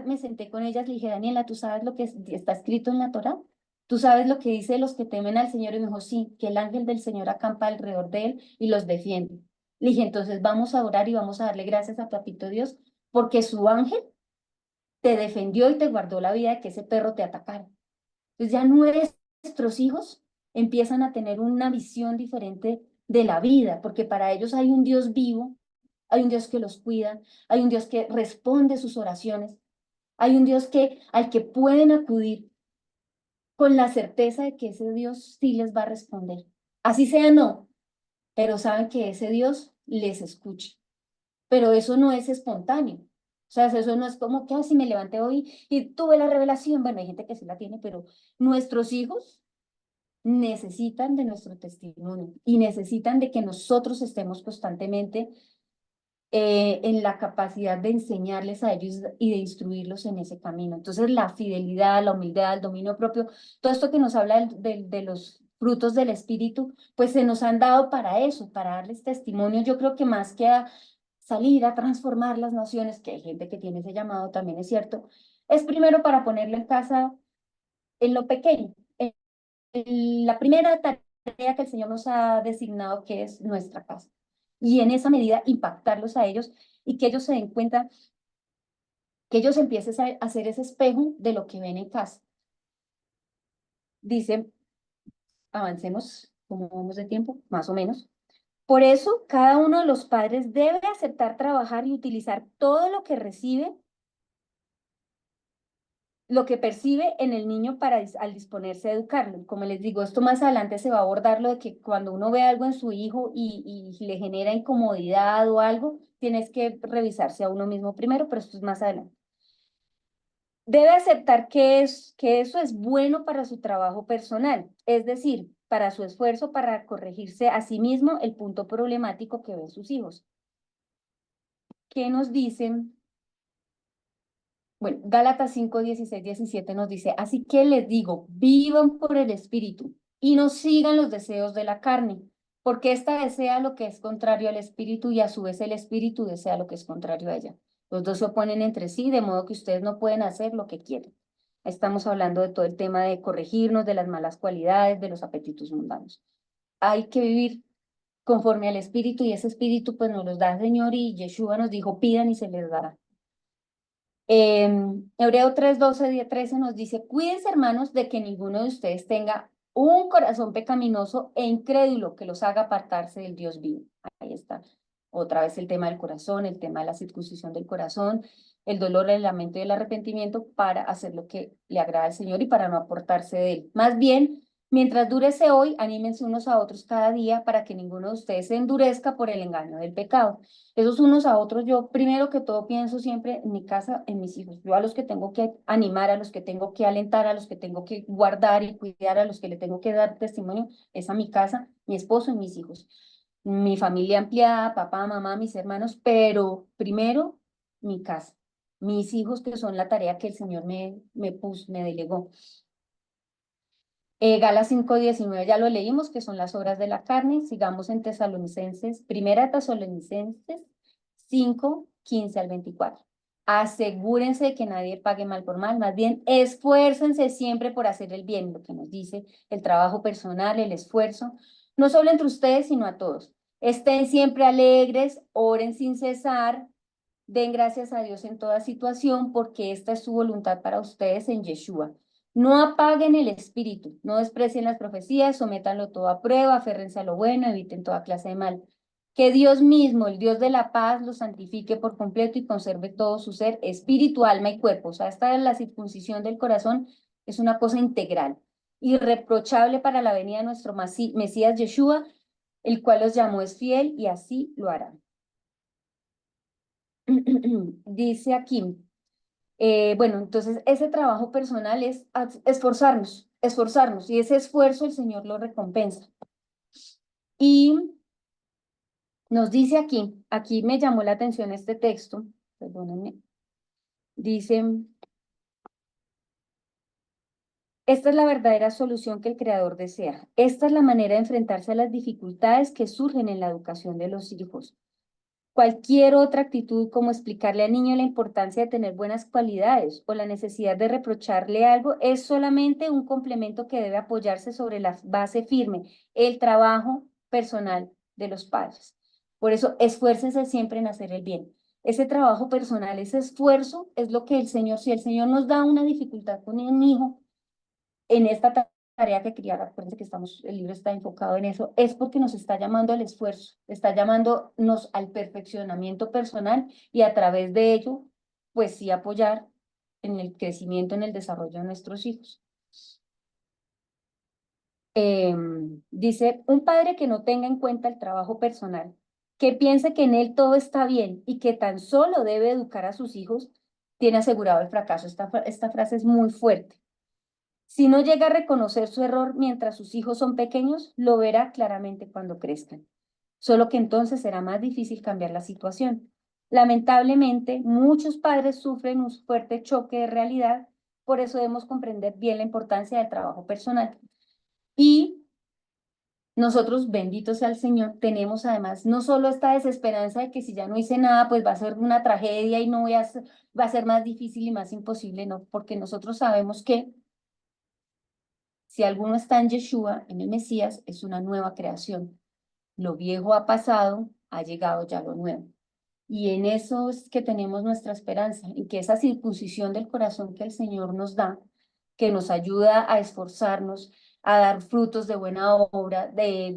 Me senté con ellas y le dije, Daniela, ¿tú sabes lo que está escrito en la Torá? ¿Tú sabes lo que dice los que temen al Señor? Y me dijo, sí, que el ángel del Señor acampa alrededor de él y los defiende. Le dije, entonces vamos a orar y vamos a darle gracias a Papito Dios porque su ángel te defendió y te guardó la vida de que ese perro te atacara. Entonces ya nuestros hijos empiezan a tener una visión diferente de la vida, porque para ellos hay un Dios vivo, hay un Dios que los cuida, hay un Dios que responde sus oraciones, hay un Dios al que pueden acudir con la certeza de que ese Dios sí les va a responder. Así sea no, pero saben que ese Dios les escucha. Pero eso no es espontáneo. O sea, eso no es como que si me levanté hoy y tuve la revelación. Bueno, hay gente que sí la tiene, pero nuestros hijos necesitan de nuestro testimonio y necesitan de que nosotros estemos constantemente en la capacidad de enseñarles a ellos y de instruirlos en ese camino. Entonces, la fidelidad, la humildad, el dominio propio, todo esto que nos habla de los frutos del espíritu, pues se nos han dado para eso, para darles testimonio. Yo creo que más que a salir a transformar las naciones, que hay gente que tiene ese llamado, también es cierto, es primero para ponerlo en casa en lo pequeño, en la primera tarea que el Señor nos ha designado, que es nuestra casa. Y en esa medida impactarlos a ellos y que ellos se den cuenta, que ellos empiecen a hacer ese espejo de lo que ven en casa. Dice, avancemos, ¿cómo vamos de tiempo? Más o menos. Por eso, cada uno de los padres debe aceptar trabajar y utilizar todo lo que recibe, lo que percibe en el niño al disponerse a educarlo. Como les digo, esto más adelante se va a abordar lo de que cuando uno ve algo en su hijo y le genera incomodidad o algo, tienes que revisarse a uno mismo primero, pero esto es más adelante. Debe aceptar que eso es bueno para su trabajo personal, es decir, para su esfuerzo para corregirse a sí mismo el punto problemático que ven sus hijos. ¿Qué nos dicen? Bueno, Gálatas 5, 16, 17 nos dice, así que les digo, vivan por el Espíritu y no sigan los deseos de la carne, porque ésta desea lo que es contrario al Espíritu y a su vez el Espíritu desea lo que es contrario a ella. Los dos se oponen entre sí, de modo que ustedes no pueden hacer lo que quieren. Estamos hablando de todo el tema de corregirnos, de las malas cualidades, de los apetitos mundanos. Hay que vivir conforme al Espíritu y ese Espíritu pues nos los da el Señor y Yeshua nos dijo, pidan y se les dará. Hebreo 3, 12, 13 nos dice, cuídense hermanos de que ninguno de ustedes tenga un corazón pecaminoso e incrédulo que los haga apartarse del Dios vivo. Ahí está. Otra vez el tema del corazón, el tema de la circuncisión del corazón, el dolor, el lamento y el arrepentimiento para hacer lo que le agrada al Señor y para no aportarse de él. Más bien, mientras dure ese hoy, anímense unos a otros cada día para que ninguno de ustedes se endurezca por el engaño del pecado. Esos unos a otros, yo primero que todo pienso siempre en mi casa, en mis hijos. Yo a los que tengo que animar, a los que tengo que alentar, a los que tengo que guardar y cuidar, a los que le tengo que dar testimonio, es a mi casa, mi esposo y mis hijos. Mi familia ampliada, papá, mamá, mis hermanos, pero primero mi casa, mis hijos que son la tarea que el Señor me delegó. Gálatas 5:19 ya lo leímos, que son las obras de la carne. Sigamos en Tesalonicenses, primera Tesalonicenses 5:15 al 24. Asegúrense de que nadie pague mal por mal, más bien esfuércense siempre por hacer el bien, lo que nos dice el trabajo personal, el esfuerzo, no solo entre ustedes, sino a todos. Estén siempre alegres, oren sin cesar, den gracias a Dios en toda situación, porque esta es su voluntad para ustedes en Yeshua. No apaguen el espíritu, no desprecien las profecías, sométanlo todo a prueba, aférrense a lo bueno, eviten toda clase de mal. Que Dios mismo, el Dios de la paz, los santifique por completo y conserve todo su ser, espíritu, alma y cuerpo. O sea, esta es la circuncisión del corazón, es una cosa integral, irreprochable para la venida de nuestro Mesías Yeshua, el cual los llamó es fiel y así lo hará. Dice aquí, bueno, entonces ese trabajo personal es esforzarnos, y ese esfuerzo el Señor lo recompensa. Y nos dice aquí me llamó la atención este texto, perdónenme, dice, esta es la verdadera solución que el Creador desea. Esta es la manera de enfrentarse a las dificultades que surgen en la educación de los hijos. Cualquier otra actitud, como explicarle al niño la importancia de tener buenas cualidades o la necesidad de reprocharle algo, es solamente un complemento que debe apoyarse sobre la base firme, el trabajo personal de los padres. Por eso, esfuércense siempre en hacer el bien. Ese trabajo personal, ese esfuerzo es lo que si el Señor nos da una dificultad con un hijo en esta tarea que quería, acuérdense que el libro está enfocado en eso, es porque nos está llamando al esfuerzo, está llamándonos al perfeccionamiento personal y a través de ello, pues sí apoyar en el crecimiento, en el desarrollo de nuestros hijos. Dice, un padre que no tenga en cuenta el trabajo personal, que piense que en él todo está bien y que tan solo debe educar a sus hijos, tiene asegurado el fracaso. Esta frase es muy fuerte. Si no llega a reconocer su error mientras sus hijos son pequeños, lo verá claramente cuando crezcan. Solo que entonces será más difícil cambiar la situación. Lamentablemente, muchos padres sufren un fuerte choque de realidad, por eso debemos comprender bien la importancia del trabajo personal. Y nosotros, bendito sea el Señor, tenemos además no solo esta desesperanza de que si ya no hice nada, pues va a ser una tragedia y no va a ser más difícil y más imposible, no, porque nosotros sabemos que si alguno está en Yeshua, en el Mesías, es una nueva creación. Lo viejo ha pasado, ha llegado ya lo nuevo. Y en eso es que tenemos nuestra esperanza, en que esa circuncisión del corazón que el Señor nos da, que nos ayuda a esforzarnos, a dar frutos de buena obra, de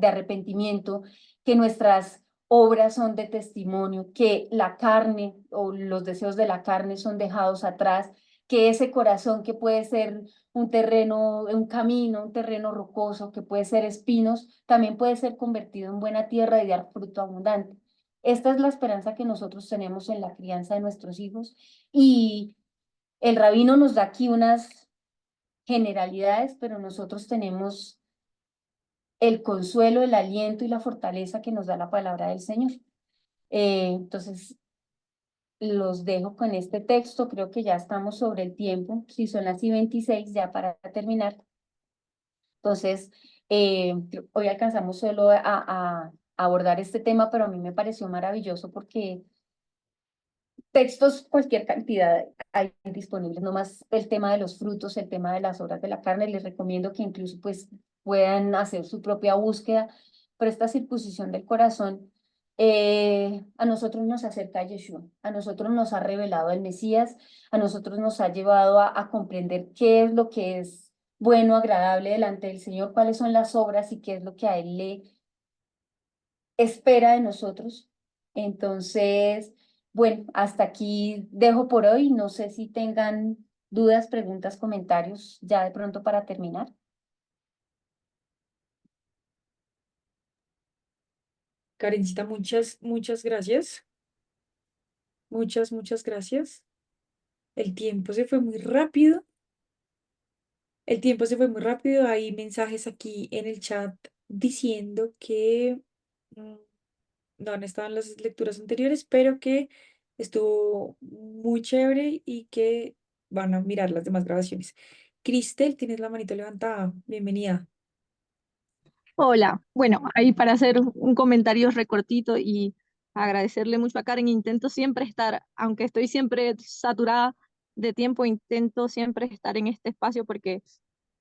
arrepentimiento, que nuestras obras son de testimonio, que la carne o los deseos de la carne son dejados atrás, que ese corazón que puede ser un terreno, un camino, un terreno rocoso, que puede ser espinos, también puede ser convertido en buena tierra y dar fruto abundante. Esta es la esperanza que nosotros tenemos en la crianza de nuestros hijos, y el rabino nos da aquí unas generalidades, pero nosotros tenemos el consuelo, el aliento y la fortaleza que nos da la palabra del Señor. Entonces, los dejo con este texto, creo que ya estamos sobre el tiempo, si son las 26 ya para terminar. Entonces, hoy alcanzamos solo a abordar este tema, pero a mí me pareció maravilloso porque textos, cualquier cantidad hay disponibles, nomás el tema de los frutos, el tema de las obras de la carne, les recomiendo que incluso pues puedan hacer su propia búsqueda, pero esta circuncisión del corazón a nosotros nos acerca a Yeshua, a nosotros nos ha revelado el Mesías, a nosotros nos ha llevado a comprender qué es lo que es bueno, agradable delante del Señor, cuáles son las obras y qué es lo que a Él le espera de nosotros. Entonces, bueno, hasta aquí dejo por hoy. No sé si tengan dudas, preguntas, comentarios ya de pronto para terminar.
Karencita, muchas gracias. Muchas gracias. El tiempo se fue muy rápido. El tiempo se fue muy rápido. Hay mensajes aquí en el chat diciendo que no han estado en las lecturas anteriores, pero que estuvo muy chévere y que van a mirar las demás grabaciones. Cristel, tienes la manito levantada. Bienvenida.
Hola, bueno, ahí para hacer un comentario recortito y agradecerle mucho a Karen, intento siempre estar, aunque estoy siempre saturada de tiempo, intento siempre estar en este espacio porque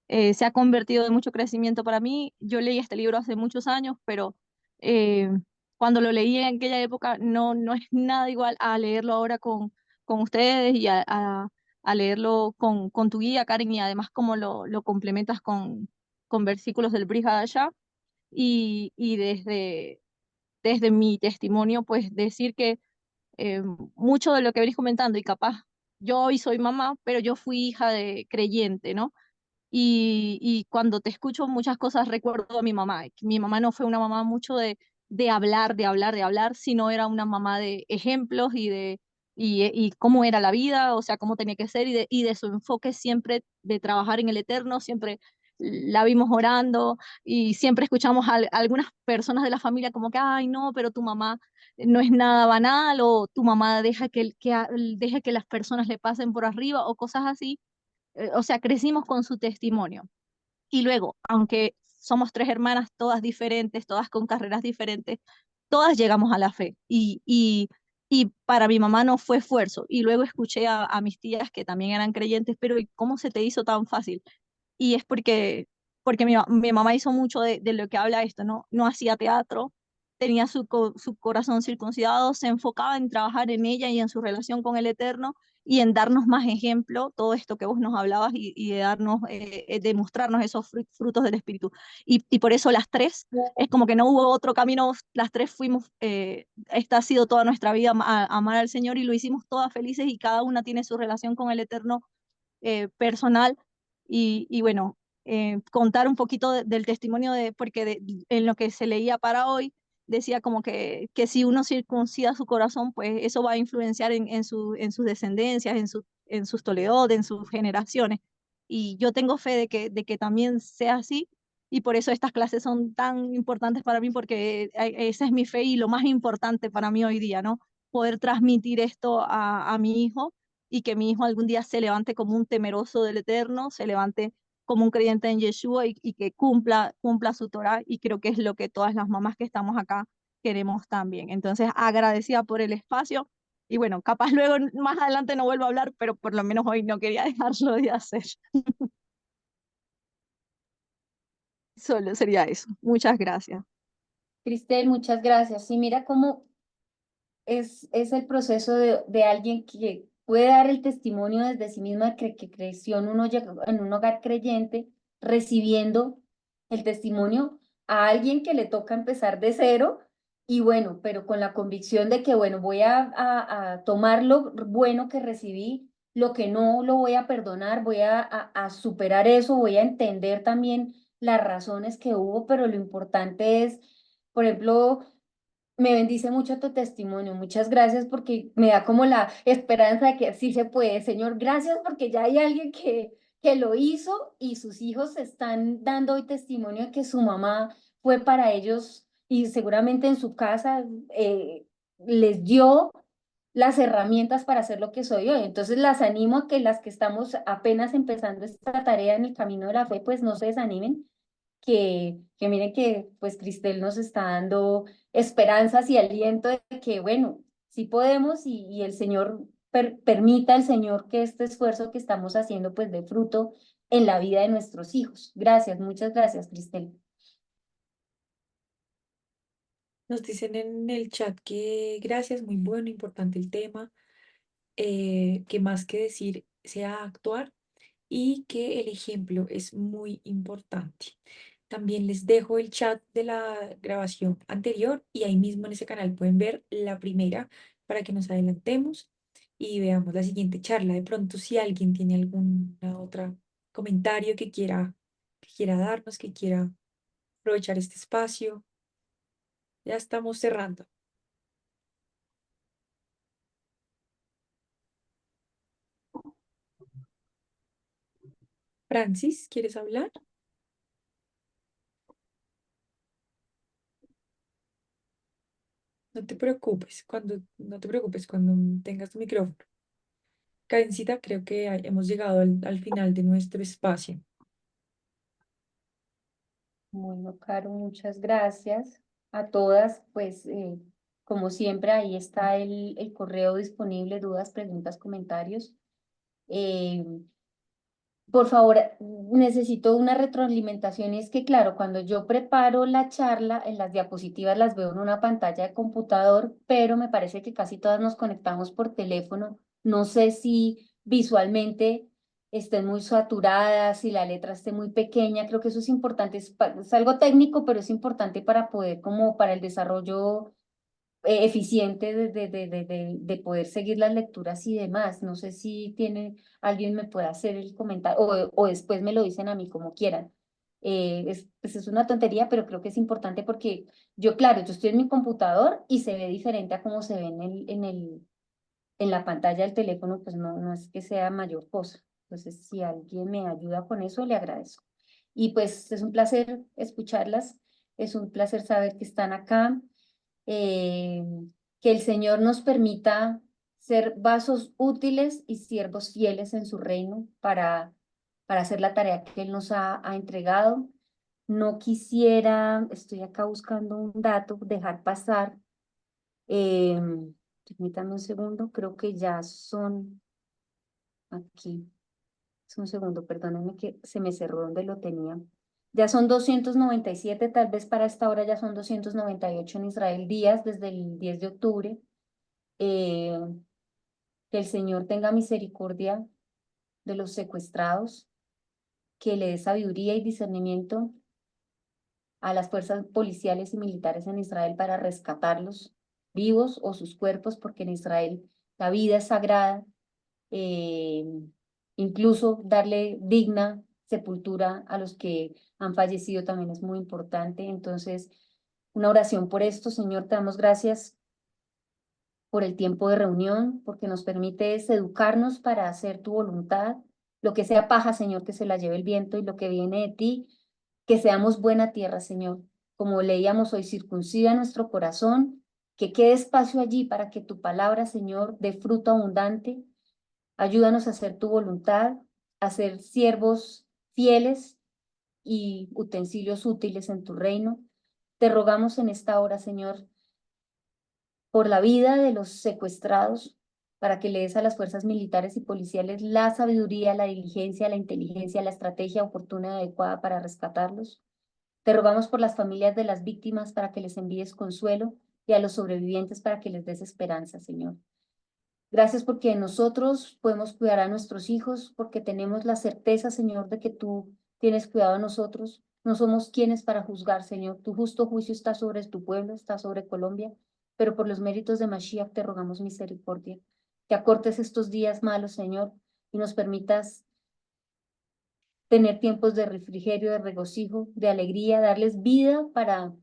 se ha convertido de mucho crecimiento para mí. Yo leí este libro hace muchos años, pero eh, cuando lo leí en aquella época no es nada igual a leerlo ahora con ustedes y a leerlo con tu guía, Karen, y además cómo lo complementas con versículos del Brit Hadashah y desde mi testimonio, pues decir que eh, mucho de lo que venís comentando, y capaz yo hoy soy mamá, pero yo fui hija de creyente, ¿no? Y cuando te escucho muchas cosas recuerdo a mi mamá. Mi mamá no fue una mamá mucho de hablar, de hablar, de hablar, sino era una mamá de ejemplos y cómo era la vida, o sea, cómo tenía que ser y de su enfoque siempre de trabajar en el eterno, siempre la vimos orando y siempre escuchamos a algunas personas de la familia como que, ay, no, pero tu mamá no es nada banal o tu mamá deja que las personas le pasen por arriba o cosas así. O sea, crecimos con su testimonio. Y luego, aunque somos tres hermanas, todas diferentes, todas con carreras diferentes, todas llegamos a la fe. Y para mi mamá no fue esfuerzo. Y luego escuché a mis tías que también eran creyentes, pero ¿y cómo se te hizo tan fácil? Y es porque mi mamá hizo mucho de lo que habla esto, ¿no? No hacía teatro, tenía su corazón circuncidado, se enfocaba en trabajar en ella y en su relación con el Eterno y en darnos más ejemplo, todo esto que vos nos hablabas y de darnos, de mostrarnos esos frutos del Espíritu. Y por eso las tres, es como que no hubo otro camino, las tres fuimos, esta ha sido toda nuestra vida, amar al Señor y lo hicimos todas felices y cada una tiene su relación con el Eterno personal y bueno, contar un poquito del testimonio porque en lo que se leía para hoy decía como que si uno circuncida su corazón, pues eso va a influenciar en sus descendencias, en sus Toledot, en sus generaciones. Y yo tengo fe de que también sea así. Y por eso estas clases son tan importantes para mí, porque esa es mi fe y lo más importante para mí hoy día, ¿no? Poder transmitir esto a mi hijo y que mi hijo algún día se levante como un temeroso del Eterno, se levante como un creyente en Yeshua y que cumpla su Torah y creo que es lo que todas las mamás que estamos acá queremos también. Entonces, agradecida por el espacio y bueno, capaz luego más adelante no vuelvo a hablar, pero por lo menos hoy no quería dejarlo de hacer. Solo sería eso. Muchas gracias.
Cristel, muchas gracias. Sí, mira cómo es el proceso de alguien que puede dar el testimonio desde sí misma que creció en un hogar creyente, recibiendo el testimonio a alguien que le toca empezar de cero y bueno, pero con la convicción de que bueno, voy a tomar lo bueno que recibí, lo que no lo voy a perdonar, voy a superar eso, voy a entender también las razones que hubo, pero lo importante es, por ejemplo, me bendice mucho tu testimonio. Muchas gracias porque me da como la esperanza de que sí se puede. Señor, gracias porque ya hay alguien que lo hizo y sus hijos están dando hoy testimonio de que su mamá fue para ellos y seguramente en su casa les dio las herramientas para hacer lo que soy hoy. Entonces las animo a que las que estamos apenas empezando esta tarea en el camino de la fe, pues no se desanimen, que miren que pues Cristel nos está dando esperanzas y aliento de que, bueno, sí podemos y el Señor, permita el Señor que este esfuerzo que estamos haciendo pues dé fruto en la vida de nuestros hijos. Gracias, muchas gracias, Cristel.
Nos dicen en el chat que gracias, muy bueno, importante el tema, que más que decir sea actuar y que el ejemplo es muy importante. También les dejo el chat de la grabación anterior y ahí mismo en ese canal pueden ver la primera para que nos adelantemos y veamos la siguiente charla. De pronto, si alguien tiene alguna otra comentario que quiera darnos, que quiera aprovechar este espacio, ya estamos cerrando. Francis, ¿quieres hablar? No te preocupes cuando tengas tu micrófono. Karencita, creo que hemos llegado al final de nuestro espacio.
Bueno, Caro, muchas gracias a todas. Pues, como siempre, ahí está el correo disponible, dudas, preguntas, comentarios. Eh, por favor, necesito una retroalimentación y es que, claro, cuando yo preparo la charla, en las diapositivas las veo en una pantalla de computador, pero me parece que casi todas nos conectamos por teléfono. No sé si visualmente estén muy saturadas, si la letra esté muy pequeña. Creo que eso es importante, es algo técnico, pero es importante para poder, como para el desarrollo eficiente de poder seguir las lecturas y demás. No sé si tiene, alguien me puede hacer el comentario o después me lo dicen a mí como quieran. Pues es una tontería, pero creo que es importante porque yo, claro, yo estoy en mi computador y se ve diferente a cómo se ve en la pantalla del teléfono, pues no es que sea mayor cosa. Entonces, si alguien me ayuda con eso, le agradezco. Y pues es un placer escucharlas, es un placer saber que están acá, eh, que el Señor nos permita ser vasos útiles y siervos fieles en su reino para hacer la tarea que Él nos ha entregado. No quisiera, estoy acá buscando un dato, dejar pasar. Eh, Permítame un segundo, creo que ya son aquí. Es un segundo, perdónenme que se me cerró donde lo tenía. Ya son 297, tal vez para esta hora ya son 298 en Israel días desde el 10 de octubre. Eh, que el Señor tenga misericordia de los secuestrados, que le dé sabiduría y discernimiento a las fuerzas policiales y militares en Israel para rescatarlos vivos o sus cuerpos, porque en Israel la vida es sagrada. eh, Incluso darle digna sepultura a los que han fallecido también es muy importante. Entonces, una oración por esto, Señor, te damos gracias por el tiempo de reunión, porque nos permites educarnos para hacer tu voluntad. Lo que sea paja, Señor, que se la lleve el viento, y lo que viene de ti, que seamos buena tierra, Señor. Como leíamos hoy, circuncida nuestro corazón, que quede espacio allí para que tu palabra, Señor, dé fruto abundante. Ayúdanos a hacer tu voluntad, a ser siervos fieles y utensilios útiles en tu reino. Te rogamos en esta hora, Señor, por la vida de los secuestrados, para que le des a las fuerzas militares y policiales la sabiduría, la diligencia, la inteligencia, la estrategia oportuna y adecuada para rescatarlos. Te rogamos por las familias de las víctimas para que les envíes consuelo y a los sobrevivientes para que les des esperanza, Señor. Gracias porque nosotros podemos cuidar a nuestros hijos, porque tenemos la certeza, Señor, de que tú tienes cuidado de nosotros. No somos quienes para juzgar, Señor. Tu justo juicio está sobre tu pueblo, está sobre Colombia, pero por los méritos de Mashiach te rogamos misericordia. Que acortes estos días malos, Señor, y nos permitas tener tiempos de refrigerio, de regocijo, de alegría, darles vida para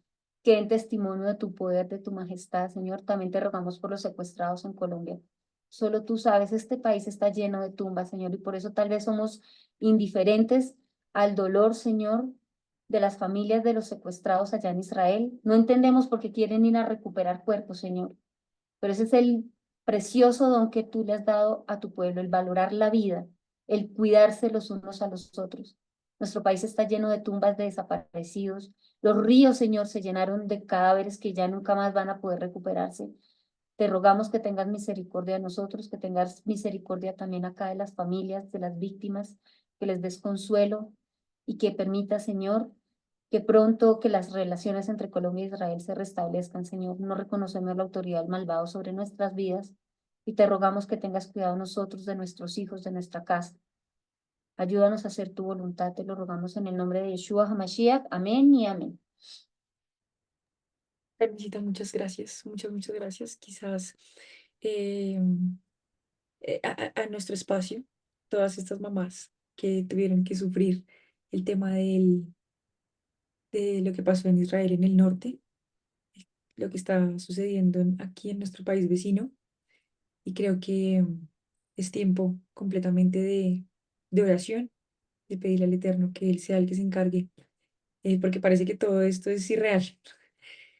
que den testimonio de tu poder, de tu majestad, Señor. También te rogamos por los secuestrados en Colombia. Solo tú sabes, este país está lleno de tumbas, Señor, y por eso tal vez somos indiferentes al dolor, Señor, de las familias de los secuestrados allá en Israel. No entendemos por qué quieren ir a recuperar cuerpos, Señor, pero ese es el precioso don que tú le has dado a tu pueblo, el valorar la vida, el cuidarse los unos a los otros. Nuestro país está lleno de tumbas de desaparecidos. Los ríos, Señor, se llenaron de cadáveres que ya nunca más van a poder recuperarse. Te rogamos que tengas misericordia de nosotros, que tengas misericordia también acá de las familias, de las víctimas, que les des consuelo y que permita, Señor, que pronto que las relaciones entre Colombia e Israel se restablezcan, Señor. No reconocemos la autoridad del malvado sobre nuestras vidas y te rogamos que tengas cuidado de nosotros, de nuestros hijos, de nuestra casa. Ayúdanos a hacer tu voluntad, te lo rogamos en el nombre de Yeshua HaMashiach. Amén y amén.
Carmencita, muchas gracias, muchas gracias. Quizás eh, a nuestro espacio, todas estas mamás que tuvieron que sufrir el tema de lo que pasó en Israel en el norte, lo que está sucediendo aquí en nuestro país vecino, y creo que es tiempo completamente de oración, de pedirle al Eterno que Él sea el que se encargue, porque parece que todo esto es irreal.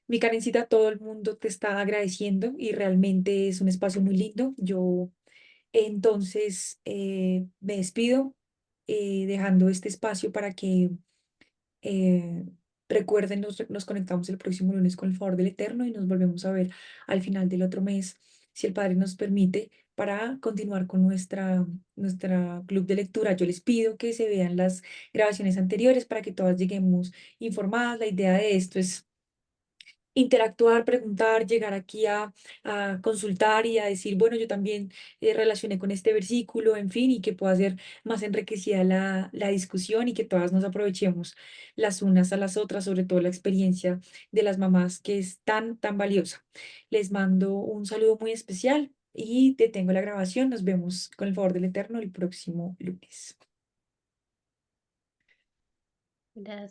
Mi Karencita, todo el mundo te está agradeciendo y realmente es un espacio muy lindo. Yo Entonces, me despido dejando este espacio para que eh, recuerden, nos conectamos el próximo lunes con el favor del Eterno y nos volvemos a ver al final del otro mes, si el Padre nos permite, para continuar con nuestra club de lectura. Yo les pido que se vean las grabaciones anteriores para que todas lleguemos informadas. La idea de esto es interactuar, preguntar, llegar aquí a consultar y a decir, bueno, yo también relacioné con este versículo, en fin, y que pueda ser más enriquecida la discusión y que todas nos aprovechemos las unas a las otras, sobre todo la experiencia de las mamás, que es tan, tan valiosa. Les mando un saludo muy especial y detengo la grabación. Nos vemos con el favor del Eterno el próximo lunes.
Gracias.